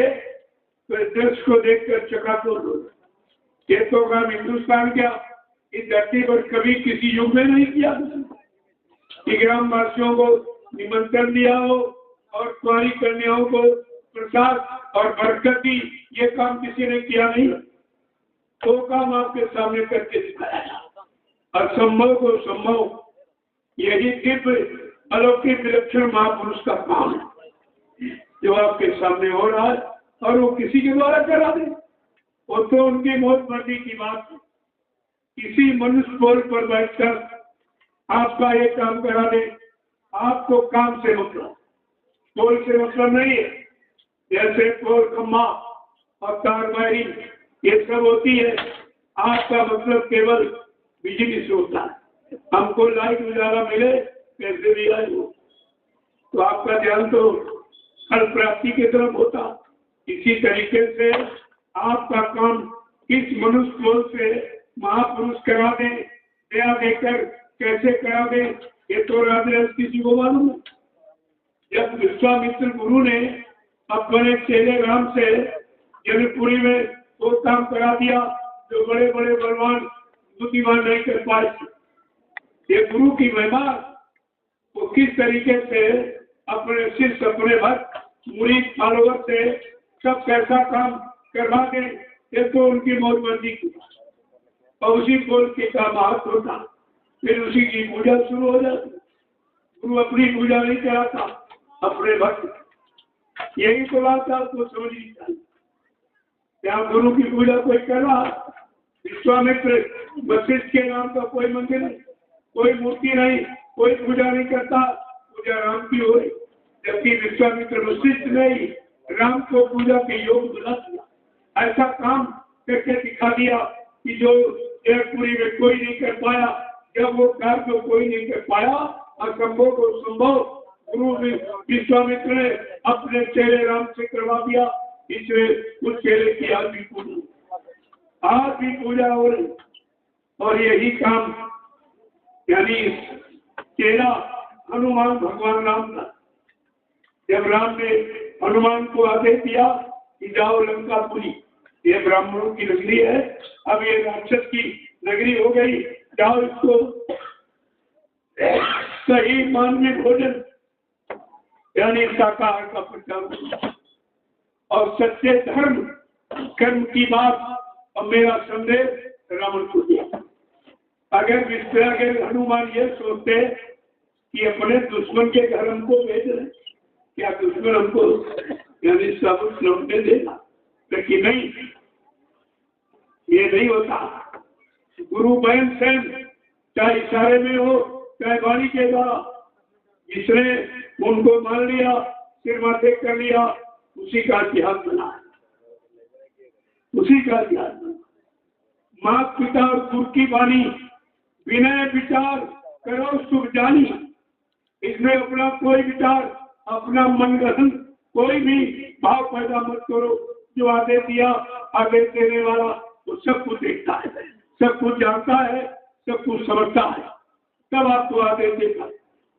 तो इस दृश्य को देखकर चकाचौंध हो। ये तो काम हिंदुस्तान क्या इस धरती पर कभी किसी युग में नहीं किया कि ग्रामवासियों को निमंत्रण दिया हो और कुंवारी कन्याओं को प्रसाद और बरकत दी। ये काम किसी ने किया नहीं। तो काम आपके सामने करके दिखाया और संभव को संभव, यही दिव्य अलौकिक विलक्षण महापुरुष का काम है जो आपके सामने हो रहा है। और वो किसी के द्वारा करा दे वो तो उनकी मौत मर्जी की बात है। किसी मनुष्य पोल पर बैठकर आपका ये काम करा दे, आपको काम से मतलब, पोल से मतलब नहीं है। जैसे पोल खम्मा और तार वायरिंग ये सब होती है, आपका मतलब केवल बिजली से होता है। हमको लाइट उजाला मिले कैसे भी आए हो, तो आपका ध्यान तो फल प्राप्ति की तरफ होता। इसी तरीके से आपका काम इस मनुष्य पोल से महापुरुष करा दे, दया देकर कैसे करा दे, ये तो राधे किसी को मालूम है। जब विश्वामित्र गुरु ने अपने चेले राम से जनकपुरी में वो काम करा दिया जो बड़े बड़े बलवान बुद्धिमान नहीं कर पाए। ये गुरु की महिमा, वो किस तरीके से अपने शिष्य अपने भक्त मुरीद फॉलोवर से सब कैसा काम करवा दे, ये तो उनकी मौज मर्जी की। और उसी बोल के का महत्व होता, फिर उसी की पूजा शुरू हो जाती। गुरु अपनी पूजा नहीं कराता, अपने भक्त। यही तो बात आपको समझनी चाहिए। क्या गुरु की पूजा कोई कर रहा? विश्वामित्र वशिष्ठ के नाम का कोई मंदिर नहीं, कोई मूर्ति नहीं, कोई पूजा नहीं करता, पूजा राम की हो रही। जबकि विश्वामित्र वशिष्ठ ने ही राम को पूजा के योग बुला दिया। ऐसा काम करके दिखा दिया कि जो जयपुरी में कोई नहीं कर पाया, जब वो कार्य को कोई नहीं कर पाया, असंभव को संभव गुरु विश्वामित्र ने अपने चेले राम से करवा दिया। इसलिए उस चेले की आज भी पूजा हो रही। और यही काम यानी चेहरा हनुमान भगवान राम था। जब राम ने हनुमान को आदेश दिया कि जाओ लंकापुरी, ये ब्राह्मणों की नगरी है, अब ये राक्षस की नगरी हो गई, जाओ इसको सही मानवीय भोजन यानी शाकाहार का प्रचार करो और सच्चे धर्म कर्म की बात और मेरा संदेश रावण को दिया। अगर हनुमान ये सोचते कि अपने दुश्मन के घर हमको भेज रहे, क्या दुश्मन हमको यानी सब लौटने देगा, लेकिन नहीं, ये नहीं होता। गुरु बहन सेन चाहे इशारे में हो चाहे वाणी के द्वारा, जिसने उनको मान लिया, सिर माथे कर लिया, उसी का इतिहास बना, उसी का इतिहास बना। मात पिता और गुरु की वाणी, विनय विचार करो शुभ जानी, इसमें अपना कोई विचार, अपना मन ग्रहण, कोई भी भाव पैदा मत करो। जो आदेश दिया, आदेश देने वाला वो सब कुछ देखता है, सब कुछ जानता है, सब कुछ समझता है, तब आपको आदेश देता,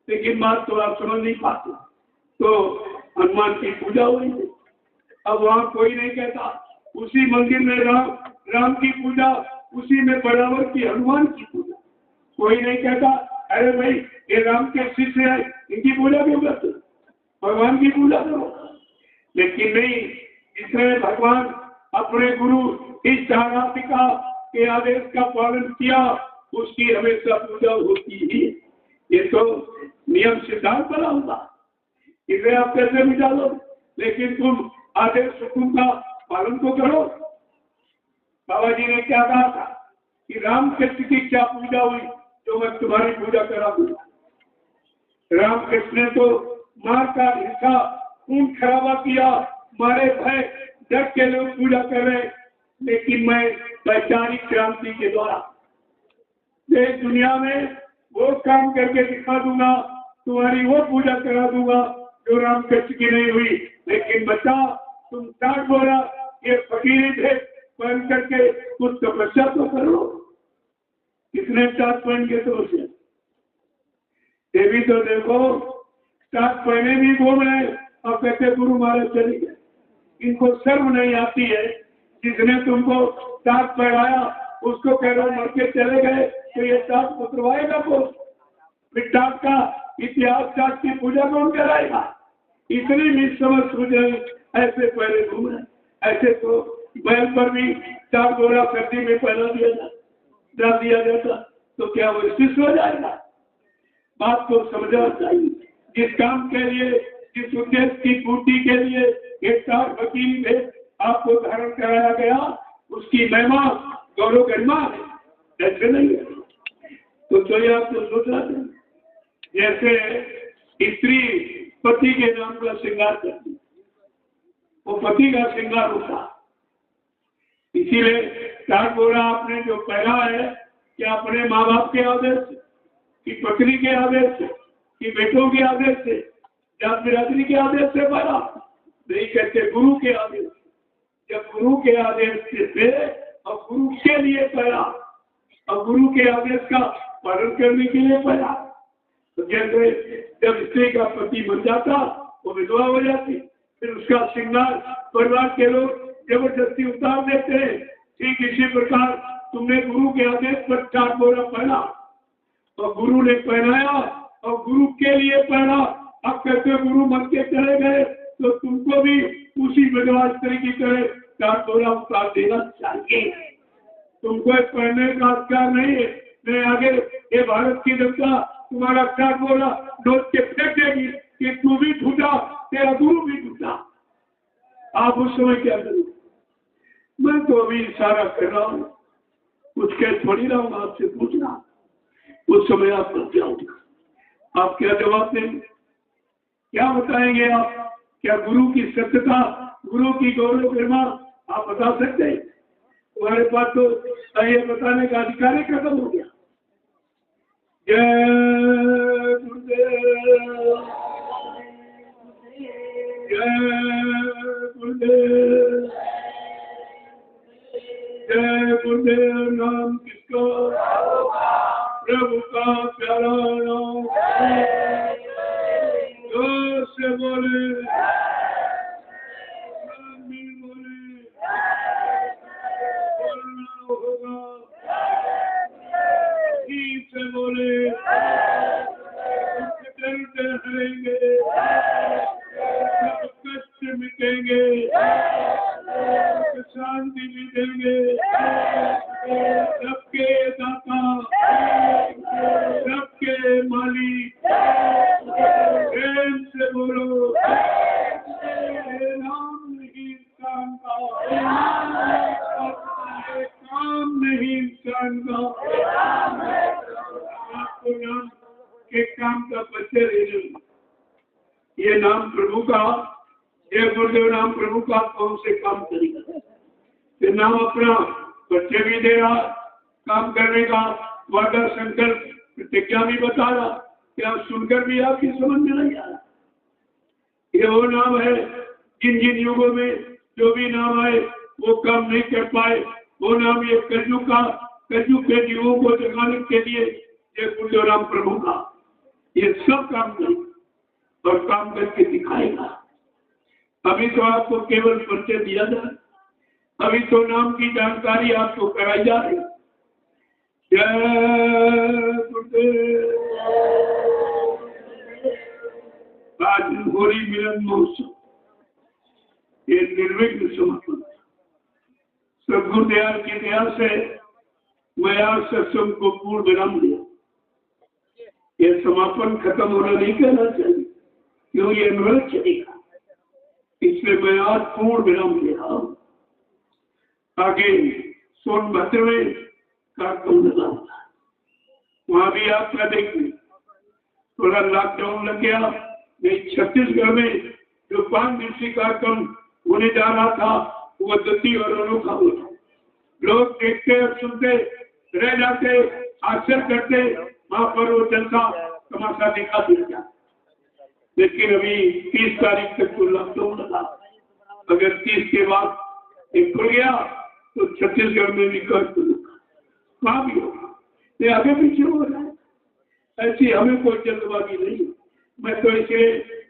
लेकिन बात तो आप समझ नहीं पाते। तो हनुमान की पूजा हुई, अब वहाँ कोई नहीं कहता उसी मंदिर में राम की पूजा, उसी में बराबर की हनुमान की पूजा। कोई नहीं कहता अरे भाई ये राम के शिष्य है, इनकी पूजा क्यों करते, भगवान की पूजा करो। लेकिन नहीं, इसने भगवान अपने गुरु इस चारातिका के आदेश का पालन किया, उसकी हमेशा पूजा होती ही। ये तो नियम सिद्धांत बना होता, इसे आप कैसे मिटा लो, लेकिन तुम आदेश हुकुम का पालन तो करो। बाबा जी ने क्या कहा था कि राम कृष्ण की क्या पूजा हुई जो मैं तुम्हारी पूजा करा दूंगा। राम कृष्ण ने तो मार का हिस्सा खून खराबा किया, मारे भय डर के लोग पूजा कर रहे, लेकिन मैं वैचारिक क्रांति के द्वारा देश दुनिया में वो काम करके दिखा दूंगा, तुम्हारी वो पूजा करा दूंगा जो राम कृष्ण की नहीं हुई। लेकिन बच्चा, तुम 60 बोरा ये फकीरी थे पहन करके कुछ तपस्या तो करो। कितने टाट पहन के तो उसे ये भी तो देखो, टाट पहने भी घूम रहे और कहते गुरु महाराज चले गए। इनको शर्म नहीं आती है, जिसने तुमको टाट पहनाया उसको कह रहे मर के चले गए, तो ये टाट उतरवाएगा कौन? फिर टाट का इतिहास, टाट की पूजा कौन कराएगा? इतनी भी समझ सूझे ऐसे पहले घूम रहे। ऐसे तो बैल पर भी 4 बोरा सर्दी में पहना डाल दिया जाता, तो क्या वो शिष्य हो जाएगा? बात को समझना चाहिए। जिस काम के लिए, जिस उद्देश्य की पूर्ति के लिए ये 4 वकील थे आपको धारण कराया गया, उसकी महिमा गौरव गरिमा है, ऐसे नहीं है। तो ये आपको सोचना चाहिए। जैसे स्त्री पति के नाम का श्रृंगार करती, वो पति का श्रृंगार होता। इसीलिए 4 बोरा आपने जो पहना है, क्या अपने माँ बाप के आदेश से, कि पत्नी के आदेश से, कि बेटों के आदेश से, या बिरादरी के आदेश से पहना? नहीं, कहते गुरु के आदेश। जब गुरु के आदेश से थे और गुरु के लिए पहना और गुरु के आदेश का पालन करने के लिए पहना, तो जैसे जब स्त्री का पति मर जाता वो विधवा हो जाती, फिर उसका श्रृंगार परिवार के लोग जबरदस्ती उतार देते हैं। ठीक इसी प्रकार तुमने गुरु के आदेश पर 4 बोरा पहना और गुरु ने पहनाया और गुरु के लिए पहना। अब कहते गुरु मर के चले गए, तो तुमको भी उसी विधवा स्त्री की तरह 4 बोरा उतार देना चाहिए। तुमको पहनने का अधिकार नहीं है। मैं आगे ये भारत की जनता तुम्हारा 4 बोरा नोट के फेंक देगी कि तू भी झूठा, तेरा गुरु भी झूठा। आप उस समय क्या करें? मैं तो अभी इशारा कर रहा हूँ, कुछ कह थोड़ी रहा हूँ, आपसे पूछना उस समय आप कर जाओगे, आप क्या जवाब देंगे, क्या बताएंगे आप? क्या गुरु की सत्यता, गुरु की गौरव गरिमा आप बता सकते हैं? तुम्हारे पास तो ये बताने का अधिकार ही खत्म हो गया। जय गुरुदेव, जय गुरुदेव, जय गुरुदेव। नाम किसका? प्रभु का प्यारा नाम, जोर से बोले, बोले, बोलना होगा, ठीक से बोले, डरते हरेंगे, सब कष्ट मिटेंगे, शांति मिलेंगे, सबके दाता, सबके मालिक, प्रेम से बोलो, नाम नहीं इंसान का, काम नहीं इंसान का, आपको नाम के काम का परिचय देना, ये नाम प्रभु का, ये गुरुदेव नाम प्रभु का कौन से काम करेगा, ये नाम अपना परिचय भी दे रहा, काम करने का वादा संकल्प प्रतिज्ञा भी बता रहा, क्या सुनकर भी आपकी समझ में नहीं आ रहा। ये वो नाम है जिन जिन युगों में जो भी नाम आए वो काम नहीं कर पाए, वो नाम ये कलयुग के जीवों को जगाने के लिए ये गुरुदेव राम प्रभु का ये सब काम करेगा और काम करके दिखाएगा। अभी तो आपको केवल परिचय दिया जाए, अभी तो नाम की जानकारी आपको कराई जा रही। जय गुरुदेव। आज होली मिलन महोत्सव ये निर्विघ्न समापन, सद्गुरुदेव की दया से मैं आज सत्संग को पूर्ण विराम दिया। ये समापन खत्म होना नहीं कहना चाहिए, क्यों ये अनुरोध चलेगा, इसलिए मैं आज पूर्ण विराम दे रहा हूँ। आगे सोनभद्र में कार्यक्रम लगा, वहां भी आपका देखिए थोड़ा लॉकडाउन लग गया, नहीं छत्तीसगढ़ में जो 5 दिवसीय कार्यक्रम होने जा रहा था वो अद्वितीय और अनोखा होता, लोग देखते और सुनते रह जाते, आश्चर्य करते, वहां पर वो जलसा तमाशा दिखा दिया। लेकिन अभी 30 तारीख तक तो लॉकडाउन लगा, अगर 30 के बाद ये खुल गया तो छत्तीसगढ़ में भी कर वहां भी होगा, ये आगे पीछे हो रहा है। ऐसी हमें कोई जल्दबाजी नहीं, मैं तो इसे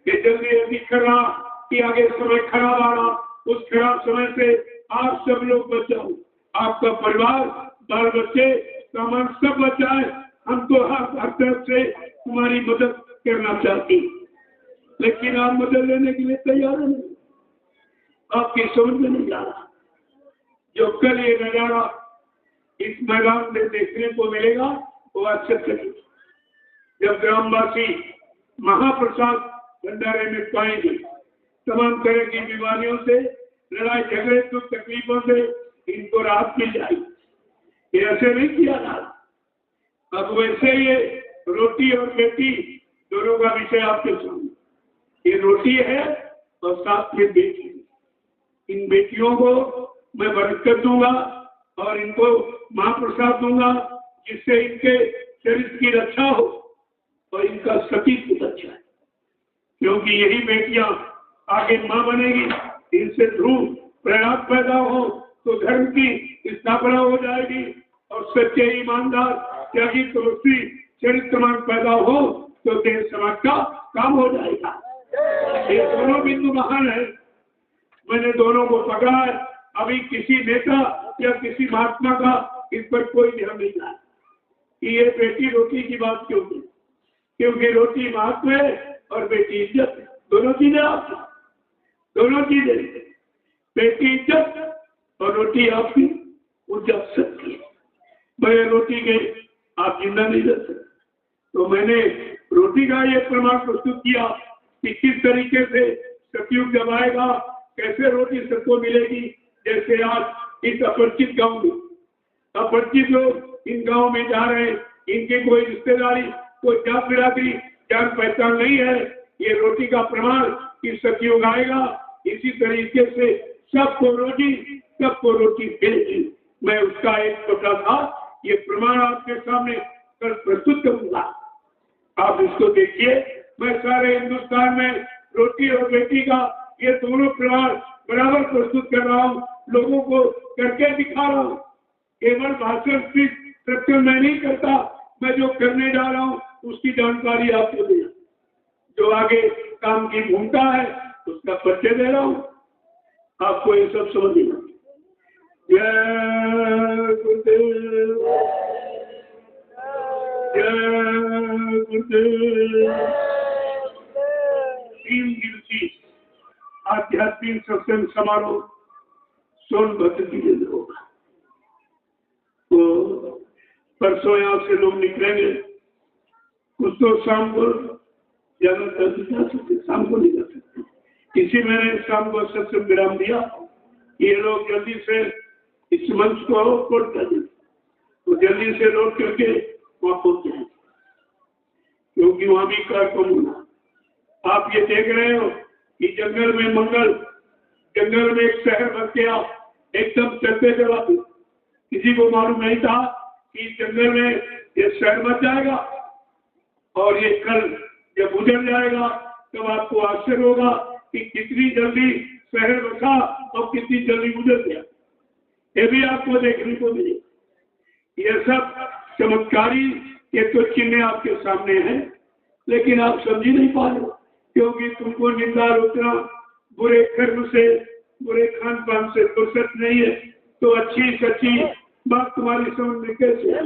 जल्दी अभी कर रहा कि आगे समय खराब आ रहा, उस खराब समय से आप सब लोग बचाओ, आपका परिवार, बाल बच्चे, सामान सब बचाए। हम तो हर तरफ से तुम्हारी मदद करना चाहती, लेकिन आप मदद लेने के लिए तैयार नहीं, आपकी समझ में नहीं आ रहा। जो कल ये नजारा इस मैदान में देखने को मिलेगा वो आश्चर्य, जब ग्रामवासी महाप्रसाद भंडारे में पाएंगे, तमाम तरह की बीमारियों से, लड़ाई झगड़े, दुख तकलीफों से इनको राहत मिल जाएगी। ये ऐसे नहीं किया जा रहा। अब वैसे ये रोटी और बेटी दोनों का विषय आपके सामने, ये रोटी है और साथ में बेटी, इन बेटियों को मैं बरकत दूंगा और इनको महाप्रसाद दूंगा, जिससे इनके शरीर की रक्षा हो और इनका सतीत्व अच्छा है, क्योंकि यही बेटियां आगे मां बनेगी, इनसे ध्रुव प्रयास पैदा हो तो धर्म की स्थापना हो जाएगी और सच्चे ईमानदार त्यागी तुलसी चरित्रमान पैदा हो तो देश समाज का काम हो जाएगा। ये दोनों बिंदु महान है, मैंने दोनों को पकड़ा है। अभी किसी नेता या किसी महात्मा का इस पर कोई ध्यान नहीं रहा कि ये बेटी रोटी की बात क्यों की, क्योंकि रोटी महत्व है और बेटी इज्जत है, दोनों चीजें आपकी, दोनों चीजें, बेटी इज्जत और रोटी आपकी उज्जत सकती है। बगैर रोटी के आप जिंदा नहीं रह सकते। तो मैंने रोटी का ये प्रमाण प्रस्तुत किया कि किस तरीके से सतयुग जब आएगा कैसे रोटी सबको मिलेगी। जैसे आज इस अपरिचित गांव में अपरिचित लोग इन गांव में जा रहे हैं, इनकी कोई रिश्तेदारी, कोई जात बिरादरी, जान पहचान नहीं है, ये रोटी का प्रमाण कि सतयुग आएगा। इसी तरीके से सबको रोटी मिलेगी। मैं उसका एक छोटा सा ये प्रमाण आपके सामने कल प्रस्तुत करूंगा, आप इसको देखिए। मैं सारे हिंदुस्तान में रोटी और बेटी का ये दोनों प्रमाण बराबर प्रस्तुत कर रहा हूँ, लोगों को करके दिखा रहा हूँ। केवल भाषण स्पीच सत्य मैं नहीं करता, मैं जो करने जा रहा हूँ उसकी जानकारी आपको दे, जो आगे काम की भूमिका है उसका परिचय दे रहा हूँ, आपको ये सब समझना। जय गुरुदेव, जय गुरुदेव। 3 दिवसीय आध्यात्मिक सत्संग समारोह सोनभद्र जिले में होगा। तो परसों यहाँ से लोग निकलेंगे, कुछ तो शाम को ज्यादा जा सकते, शाम को नहीं जा सकते। इसी मैंने शाम को सत्संग विराम दिया, ये लोग जल्दी से इस मंच को लौट कर दें, तो जल्दी से लौट करके वहां पहुंचे, क्योंकि वहां भी कार्यक्रम होना। आप ये देख रहे हो कि जंगल में मंगल, जंगल में एक शहर बन गया एकदम चलते चलाते। किसी को मालूम नहीं था कि जंगल में ये शहर बच जाएगा और ये कल जब गुजर जाएगा तब आपको आश्चर्य होगा कि कितनी जल्दी शहर बचा और कितनी जल्दी गुजर गया। ये भी आपको देखने को मिले। ये सब चमत्कारी ये तो चिन्ह आपके सामने हैं, लेकिन आप समझ नहीं पा रहे, क्योंकि तुमको निंदा रोकना, बुरे कर्म से, बुरे खान पान से फुर्सत नहीं है, तो अच्छी सच्ची बात तुम्हारी समझ में कैसे है।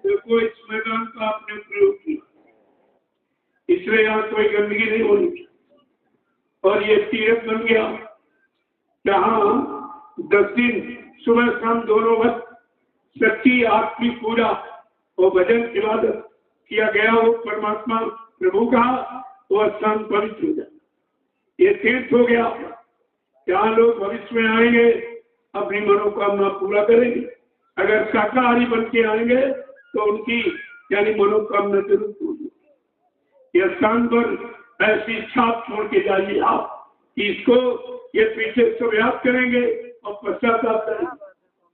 देखो इस मैदान का आपने प्रयोग किया, इसलिए यहाँ कोई गंदगी नहीं होनी चाहिए, और ये तीर्थ बन गया जहाँ 10 दिन सुबह शाम दोनों वक्त सच्ची आत्मिक पूजा और भजन इबादत किया गया हो परमात्मा प्रभु का, वो स्थान पवित्र हो जाए। ये तीर्थ हो गया, यहाँ लोग भविष्य में आएंगे अपनी मनोकामना पूरा करेंगे। अगर शाकाहारी बन के आएंगे तो उनकी यानी मनोकामना जरूर पूरी। यह स्थान पर ऐसी छाप छोड़ के जाइए आप कि इसको ये पीछे सब याद करेंगे और पश्चाताप करेंगे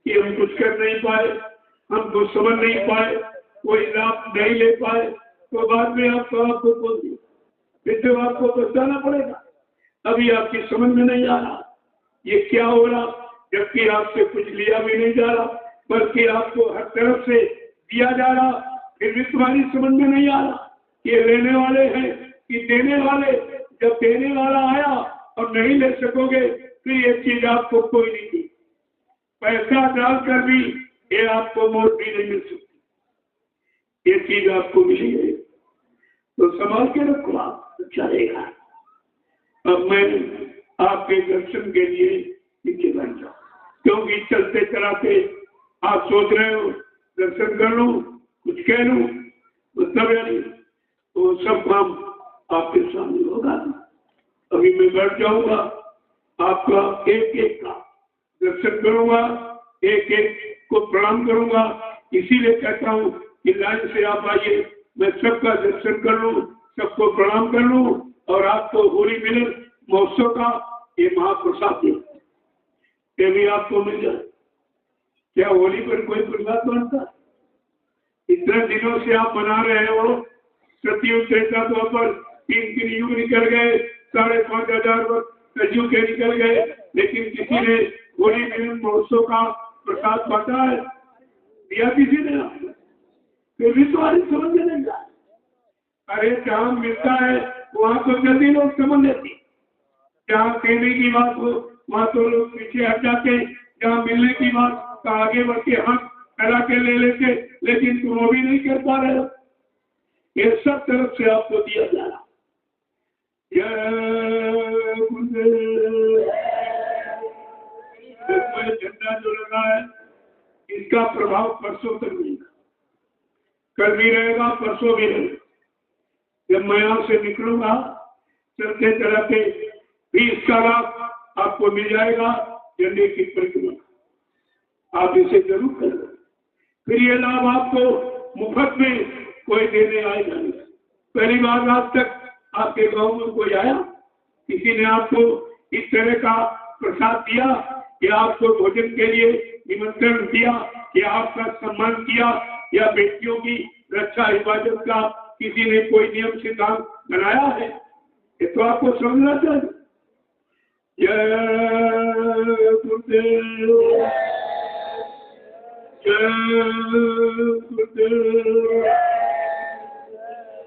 कि हम कुछ कर नहीं पाए, हम कुछ समझ नहीं पाए, कोई लाभ नहीं ले पाए, तो बाद में आपको बोल दिया, फिर जब आपको पछताना पड़ेगा। अभी आपकी समझ में नहीं आ रहा ये क्या हो रहा, जबकि आपसे कुछ लिया भी नहीं जा रहा, बल्कि आपको हर तरफ से दिया जा रहा, फिर भी तुम्हारी समझ में नहीं आ रहा ये लेने वाले हैं कि देने वाले। जब देने वाला आया और नहीं ले सकोगे फिर ये चीज आपको कोई नहीं दी। पैसा डालकर भी ये आपको मौत भी नहीं मिल सकती, ये चीज आपको मिलेगी तो संभाल के रखो, आप अच्छा रहेगा। अब मैं आपके दर्शन के लिए नीचे बैठ जाऊं, क्योंकि चलते चलाते आप सोच रहे हो दर्शन कर लूं, कुछ कह लूं, मतलब यानी तो सब काम आपके सामने होगा। अभी मैं बैठ जाऊंगा, आपका एक एक का दर्शन करूंगा, एक एक को प्रणाम करूंगा। इसीलिए कहता हूं कि लाइन से आप आइए, मैं सबका दर्शन कर लूं, सबको प्रणाम कर लूं और आपको होली मिलन महोत्सव का ये महाप्रसाद ये भी आपको मिल जाए। क्या होली पर कोई प्रसाद बनता? इतने दिनों से आप मना रहे हो, सतयुग त्रेता द्वापर 3 युग निकल गए, 5,500 वर्ष कलयुग के निकल गए, लेकिन किसी ने होली मिलन महोत्सव का प्रसाद बांटा है? दिया किसी ने? फिर भी तुम्हारी समझ में नहीं जाए। अरे जहाँ मिलता है वहाँ तो जल्दी लोग समझ लेते, जहाँ देने की बात हो वहाँ तो लोग पीछे हट जाते, जहाँ मिलने की बात तो आगे बढ़ के हाथ फैला के ले लेते, लेकिन तुम वो भी नहीं कर पा रहे हो। ये सब तरफ से आपको दिया जा रहा। झंडा जो लगा है इसका प्रभाव परसों तक मिलेगा, कल भी रहेगा, परसों भी रहेगा। जब मैं यहाँ से निकलूंगा चलते चलाते भी इसका लाभ आपको मिल जाएगा। झंडे की परिक्रमा आप इसे जरूर करें, फिर ये लाभ आपको मुफ्त में कोई देने आएगा नहीं। पहली बार आज तक आपके गांव में कोई आया, किसी ने आपको इस तरह का प्रसाद दिया या आपको भोजन के लिए निमंत्रण दिया या आपका सम्मान किया या बेटियों की रक्षा हिफाजत का किसी ने कोई नियम सिद्धांत बनाया है? ये तो आपको समझना चाहिए। जय गुरुदेव, जय गुरुदेव,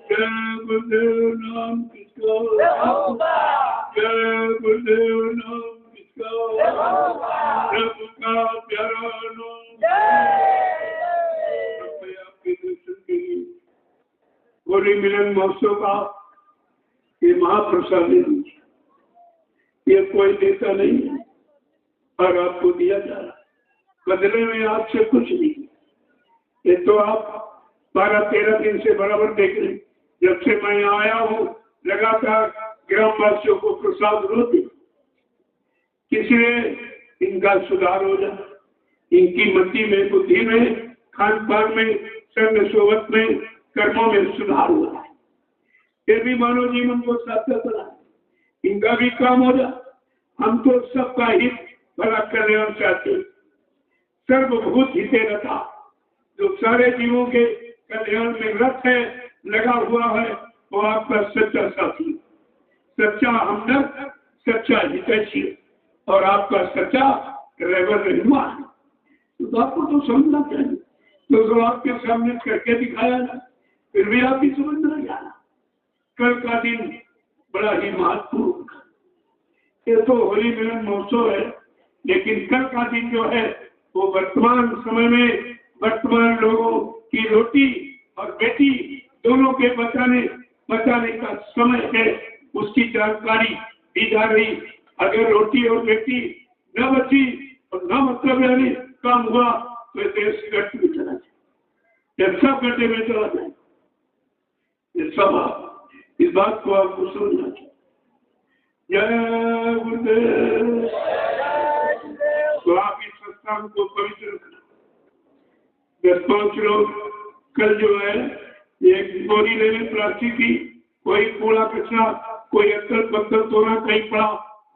जय गुरुदेव नाम किसका, जय गुरुदेव नाम किसका, प्रभु का प्यारा नाम। आपके दर्शन के लिए होली मिलन महोत्सव का ये महाप्रसाद है, ये कोई देता नहीं है और आपको दिया जा रहा, बदले में आपसे कुछ नहीं। ये तो आप 12-13 दिन से बराबर देख रहे, जब से मैं यहाँ आया हूँ लगातार ग्रामवासियों को प्रसाद रोते, किसने इनका सुधार हो जाए, इनकी मति में, बुद्धि में, खान पान में, संग सोबत में, कर्मों में सुधार हो जाए, फिर भी मानव जीवन को सार्थक बनाए, इनका भी काम हो जाए। हम तो सबका हित भला कल्याण चाहते, सर्वभूत हिते रता, जो सारे जीवों के कल्याण में रत है, लगा हुआ है, वो आपका सच्चा साथी, सच्चा हमदर्द, सच्चा हितैषी और आपका सच्चा रहबर रहनुमा है। तो आपको तो समझना चाहिए, तो आपके सामने करके दिखाया ना, फिर भी आप भी समझ नहीं जाना। कल का दिन बड़ा ही महत्वपूर्ण, ये तो होली मिलन महोत्सव है, लेकिन कल का दिन जो है वो वर्तमान समय में वर्तमान लोगों की रोटी और बेटी दोनों के बचाने का समय है, उसकी जानकारी दी जा रही। अगर रोटी और बेटी न बची और न मतलब यानी काम हुआ तो देश गट में चला जाए, सब गड्ढे में चला जाए। ये सब इस बात को आपको समझना चाहिए। जय गुरुदेव। तो आप इस संस्थान को पवित्र रखना। 10-5 लोग कल जो है एक बोरी ले लें प्लास्टिक की, कोई कूड़ा कचरा, कोई अक्कल पत्थर तोड़ा कहीं पड़ा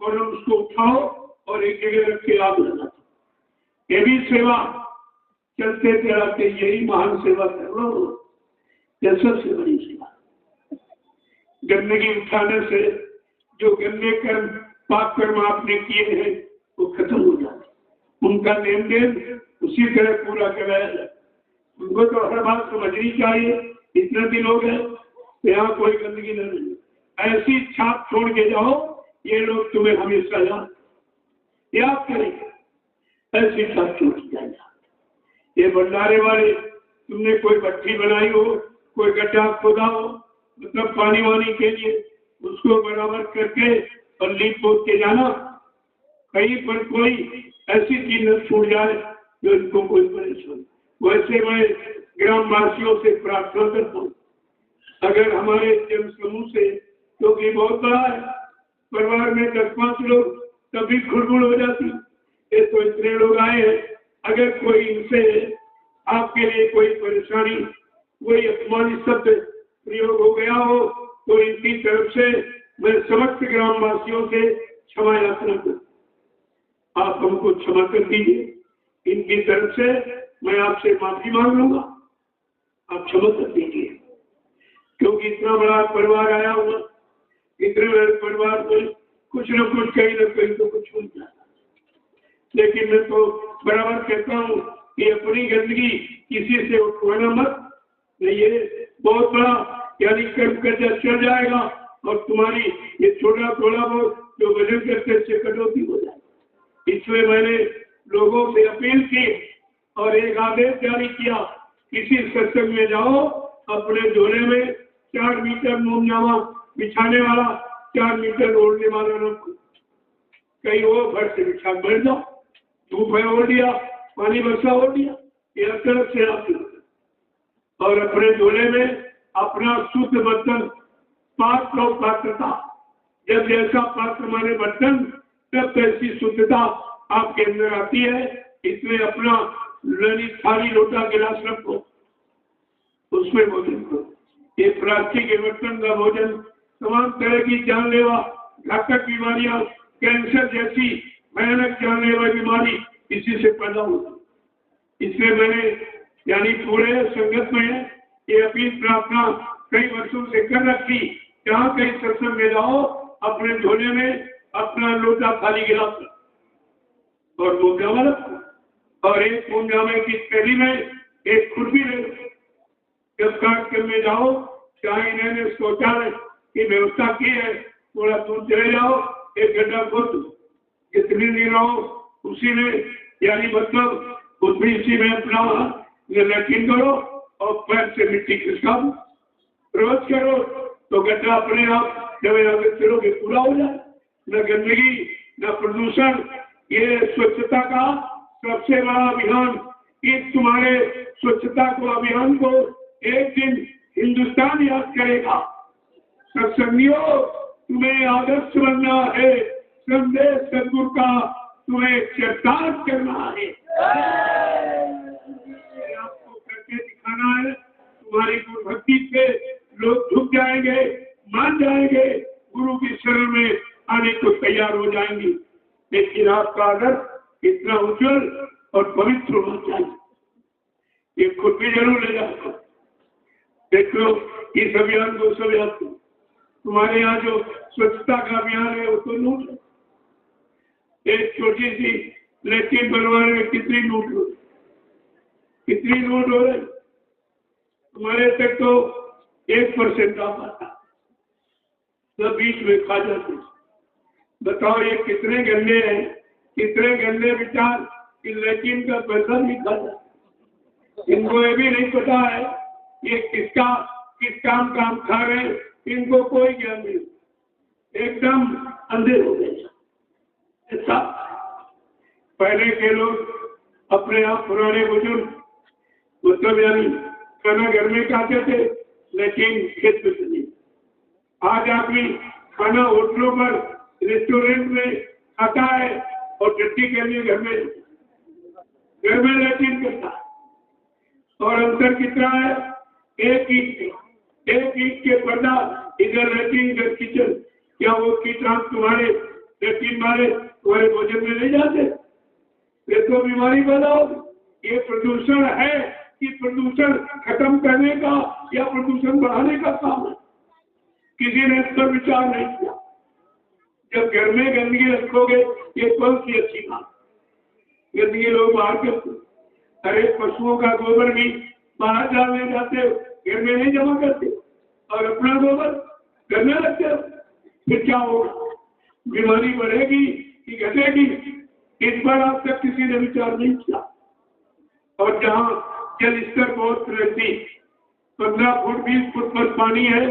और उसको उठाओ और एक जगह रख के आग लगा। ये भी सेवा चलते चलाते यही महान सेवा कर लो, यह सबसे बड़ी सेवा। गंदगी उठाने से जो गंदे कर्म पाप कर्म आपने किए हैं वो खत्म हो जाते, उनका लेन देन उसी तरह पूरा कराया जाए। उनको तो हर बात समझनी चाहिए, इतने दिन हो गए यहाँ कोई गंदगी नहीं, ऐसी छाप छोड़ के जाओ ये लोग तुम्हें हमेशा याद करेंगे, ऐसी छाप छोड़ के जाएगा। ये भंडारे वाले, तुमने कोई भट्टी बनाई हो, कोई गड्ढा खोदा हो, मतलब पानी वानी के लिए, उसको बराबर करके और लीप पोत के जाना, कहीं पर कोई ऐसी चीज न छूट जाए जो इनको कोई परेशान। वैसे मैं ग्रामवासियों से प्रार्थना करता हूँ, अगर हमारे जन समूह से, क्योंकि बहुत बड़ा है, परिवार में 10-5 लोग तभी खुड़बुड़ हो जाती, ये तो इतने लोग आए हैं, अगर कोई इनसे आपके लिए कोई परेशानी, कोई अपमानित शब्द प्रयोग हो गया हो तो इनकी तरफ से मैं समस्त ग्रामवासियों से क्षमा याचना करूं, आप हमको क्षमा कर दीजिए। इनकी तरफ से मैं आपसे माफी मांग लूंगा, आप क्षमा कर दीजिए, क्योंकि इतना बड़ा परिवार आया हुआ, इतने बड़े परिवार में कुछ न कुछ कहीं न कहीं तो कुछ हो जाता। लेकिन मैं तो बराबर कहता हूँ कि अपनी गंदगी किसी से उठवाना मत, ये बहुत बड़ा यानी कर्म कर्जा चल जाएगा और तुम्हारी ये छोटा थोड़ा बहुत जो वजन करते से कटौती हो जाए। इसलिए मैंने लोगों से अपील की और एक आदेश जारी किया, किसी सत्संग में जाओ, अपने झोले में 4 मीटर मोमजामा बिछाने वाला, 4 मीटर ओढ़ने वाला रखो, कहीं वो भर से बिछा बैठ जाओ, धूप है ओढ़ दिया, पानी बरसा ओढ़ दिया, ये तरफ से आप और अपने झोले में अपना शुद्ध बर्तन, पात्र और पात्रता, जब जैसा पात्र माने बर्तन तब ऐसी शुद्धता आपके अंदर आती है। इसमें अपना थाली लोटा गिलास रखो, उसमें भोजन करो। ये प्लास्टिक के बर्तन का भोजन तमाम तरह की जानलेवा घातक बीमारियां, कैंसर जैसी भयानक जानलेवा बीमारी इसी से पैदा होती। इसलिए मैंने यानी पूरे संगत में ये अपील प्रार्थना कई वर्षों से कर रखी, जहाँ कहीं सत्संग में जाओ, अपने झोले में अपना लोटा खाली गिलास और मोजा में रखो और एक मोजा में की थैली में एक खुरपी ले लो। जब काट के में जाओ, चाहे इन्होंने शौचालय की व्यवस्था की है, थोड़ा दूर चले जाओ, एक गड्ढा खोद दो, जितनी दिन रहो उसी में, यानी मतलब उसमें इसी में अपना लैट्रिन करो और पैर से मिट्टी खिसका दो, रोज करो तो गड्ढा अपने आप जब आगे चलोगे पूरा हो जाए। न गंदगी न प्रदूषण, ये स्वच्छता का सबसे बड़ा अभियान। इस तुम्हारे स्वच्छता को अभियान को एक दिन हिंदुस्तान याद करेगा। सत्संगियों, तुम्हें आदर्श बनना है, संदेश सदगुरु का तुम्हें चरितार्थ करना है, आपको करके दिखाना है। तुम्हारी गुरु भक्ति से लोग झुक जाएंगे, मान जाएंगे, गुरु की शरण में आने को तैयार हो जाएंगे। लेकिन आपका आदर्श इतना उज्जवल और पवित्र होना चाहिए। ये खुद भी जरूर ले जाओ, देखो इस अभियान को सब याद करो। तुम्हारे यहाँ जो स्वच्छता का अभियान है वो तो नोट है, एक छोटी सी लैट्रिन बनवाने में कितनी नोट हो रही। तुम्हारे तक तो 1% आ पाता, तो बीच में खा जाते। बताओ ये कितने गंदे हैं, कितने गंदे विचार कि लैट्रिन का पैसा भी खा जाता। इनको ये भी नहीं पता है ये किस काम खा रहे हैं, इनको कोई ज्ञान नहीं, एकदम अंधे हो गए। ऐसा पहले के लोग अपने आप पुराने बुजुर्ग मतलब यानी खाना घर में खाते थे, लेकिन खेत में नहीं। आज आदमी खाना होटलों पर रेस्टोरेंट में खाता है और टट्टी के लिए घर में लैट्रिन करता है। और अंतर कितना है, एक ईंट के पर्दा, इधर लैट्रिन इधर किचन। क्या वो कीटाणु तुम्हारे लैट्रिन मारे तुम्हारे भोजन में नहीं जाते? ये तो बीमारी बनाओ। ये प्रदूषण है कि प्रदूषण खत्म करने का या प्रदूषण बढ़ाने का काम है? किसी ने इस पर विचार नहीं किया। जब घर में गंदगी रखोगे, ये कौन सी अच्छी बात? गंदगी लोग बाहर करते, अरे पशुओं का गोबर भी बाहर डालने जाते हो, घर में नहीं जमा करते, और अपना गोबर घर में रखते हो, फिर क्या होगा? बीमारी बढ़ेगी कि घटेगी? इस पर आज तक किसी ने विचार नहीं किया। और जहाँ जल स्तर बहुत नजदीक 15 फुट 20 फुट पर पानी है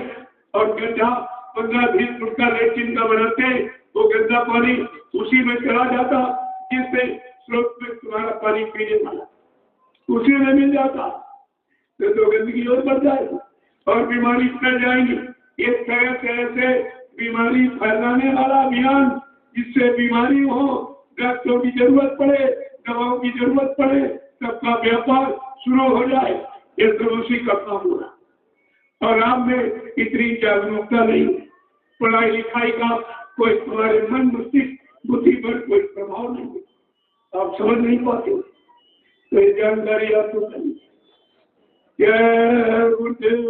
और गड्ढा 15-20 फुट का लैट्रिन का बनाते, वो गंदा पानी उसी में चला जाता, जिससे स्रोत में तुम्हारा पानी पीने वाला उसी में मिल जाता, तो गंदगी और बढ़ जाएगी और बीमारी फैल जाएंगी। एक तरह से बीमारी फैलाने वाला अभियान, जिससे बीमारी हो, डॉक्टरों की जरूरत पड़े, दवाओं की जरूरत पड़े, सबका व्यापार शुरू हो जाए, ये सब उसी का काम हो रहा। और आप में इतनी जागरूकता नहीं, पढ़ाई लिखाई का कोई तुम्हारे मन मस्तिष्क बुद्धि पर कोई प्रभाव नहीं, आप समझ नहीं पाते, तो ये जानकारी आपको चाहिए। जय गुरुदेव,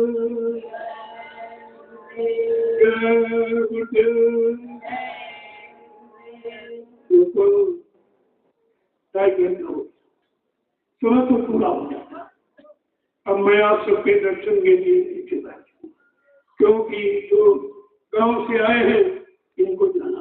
जय गुरुदेव। सुना तो पूरा हो जाता। अब मैं आप सबके दर्शन के लिए नीचे बैठा, क्योंकि जो गांव से आए हैं इनको जाना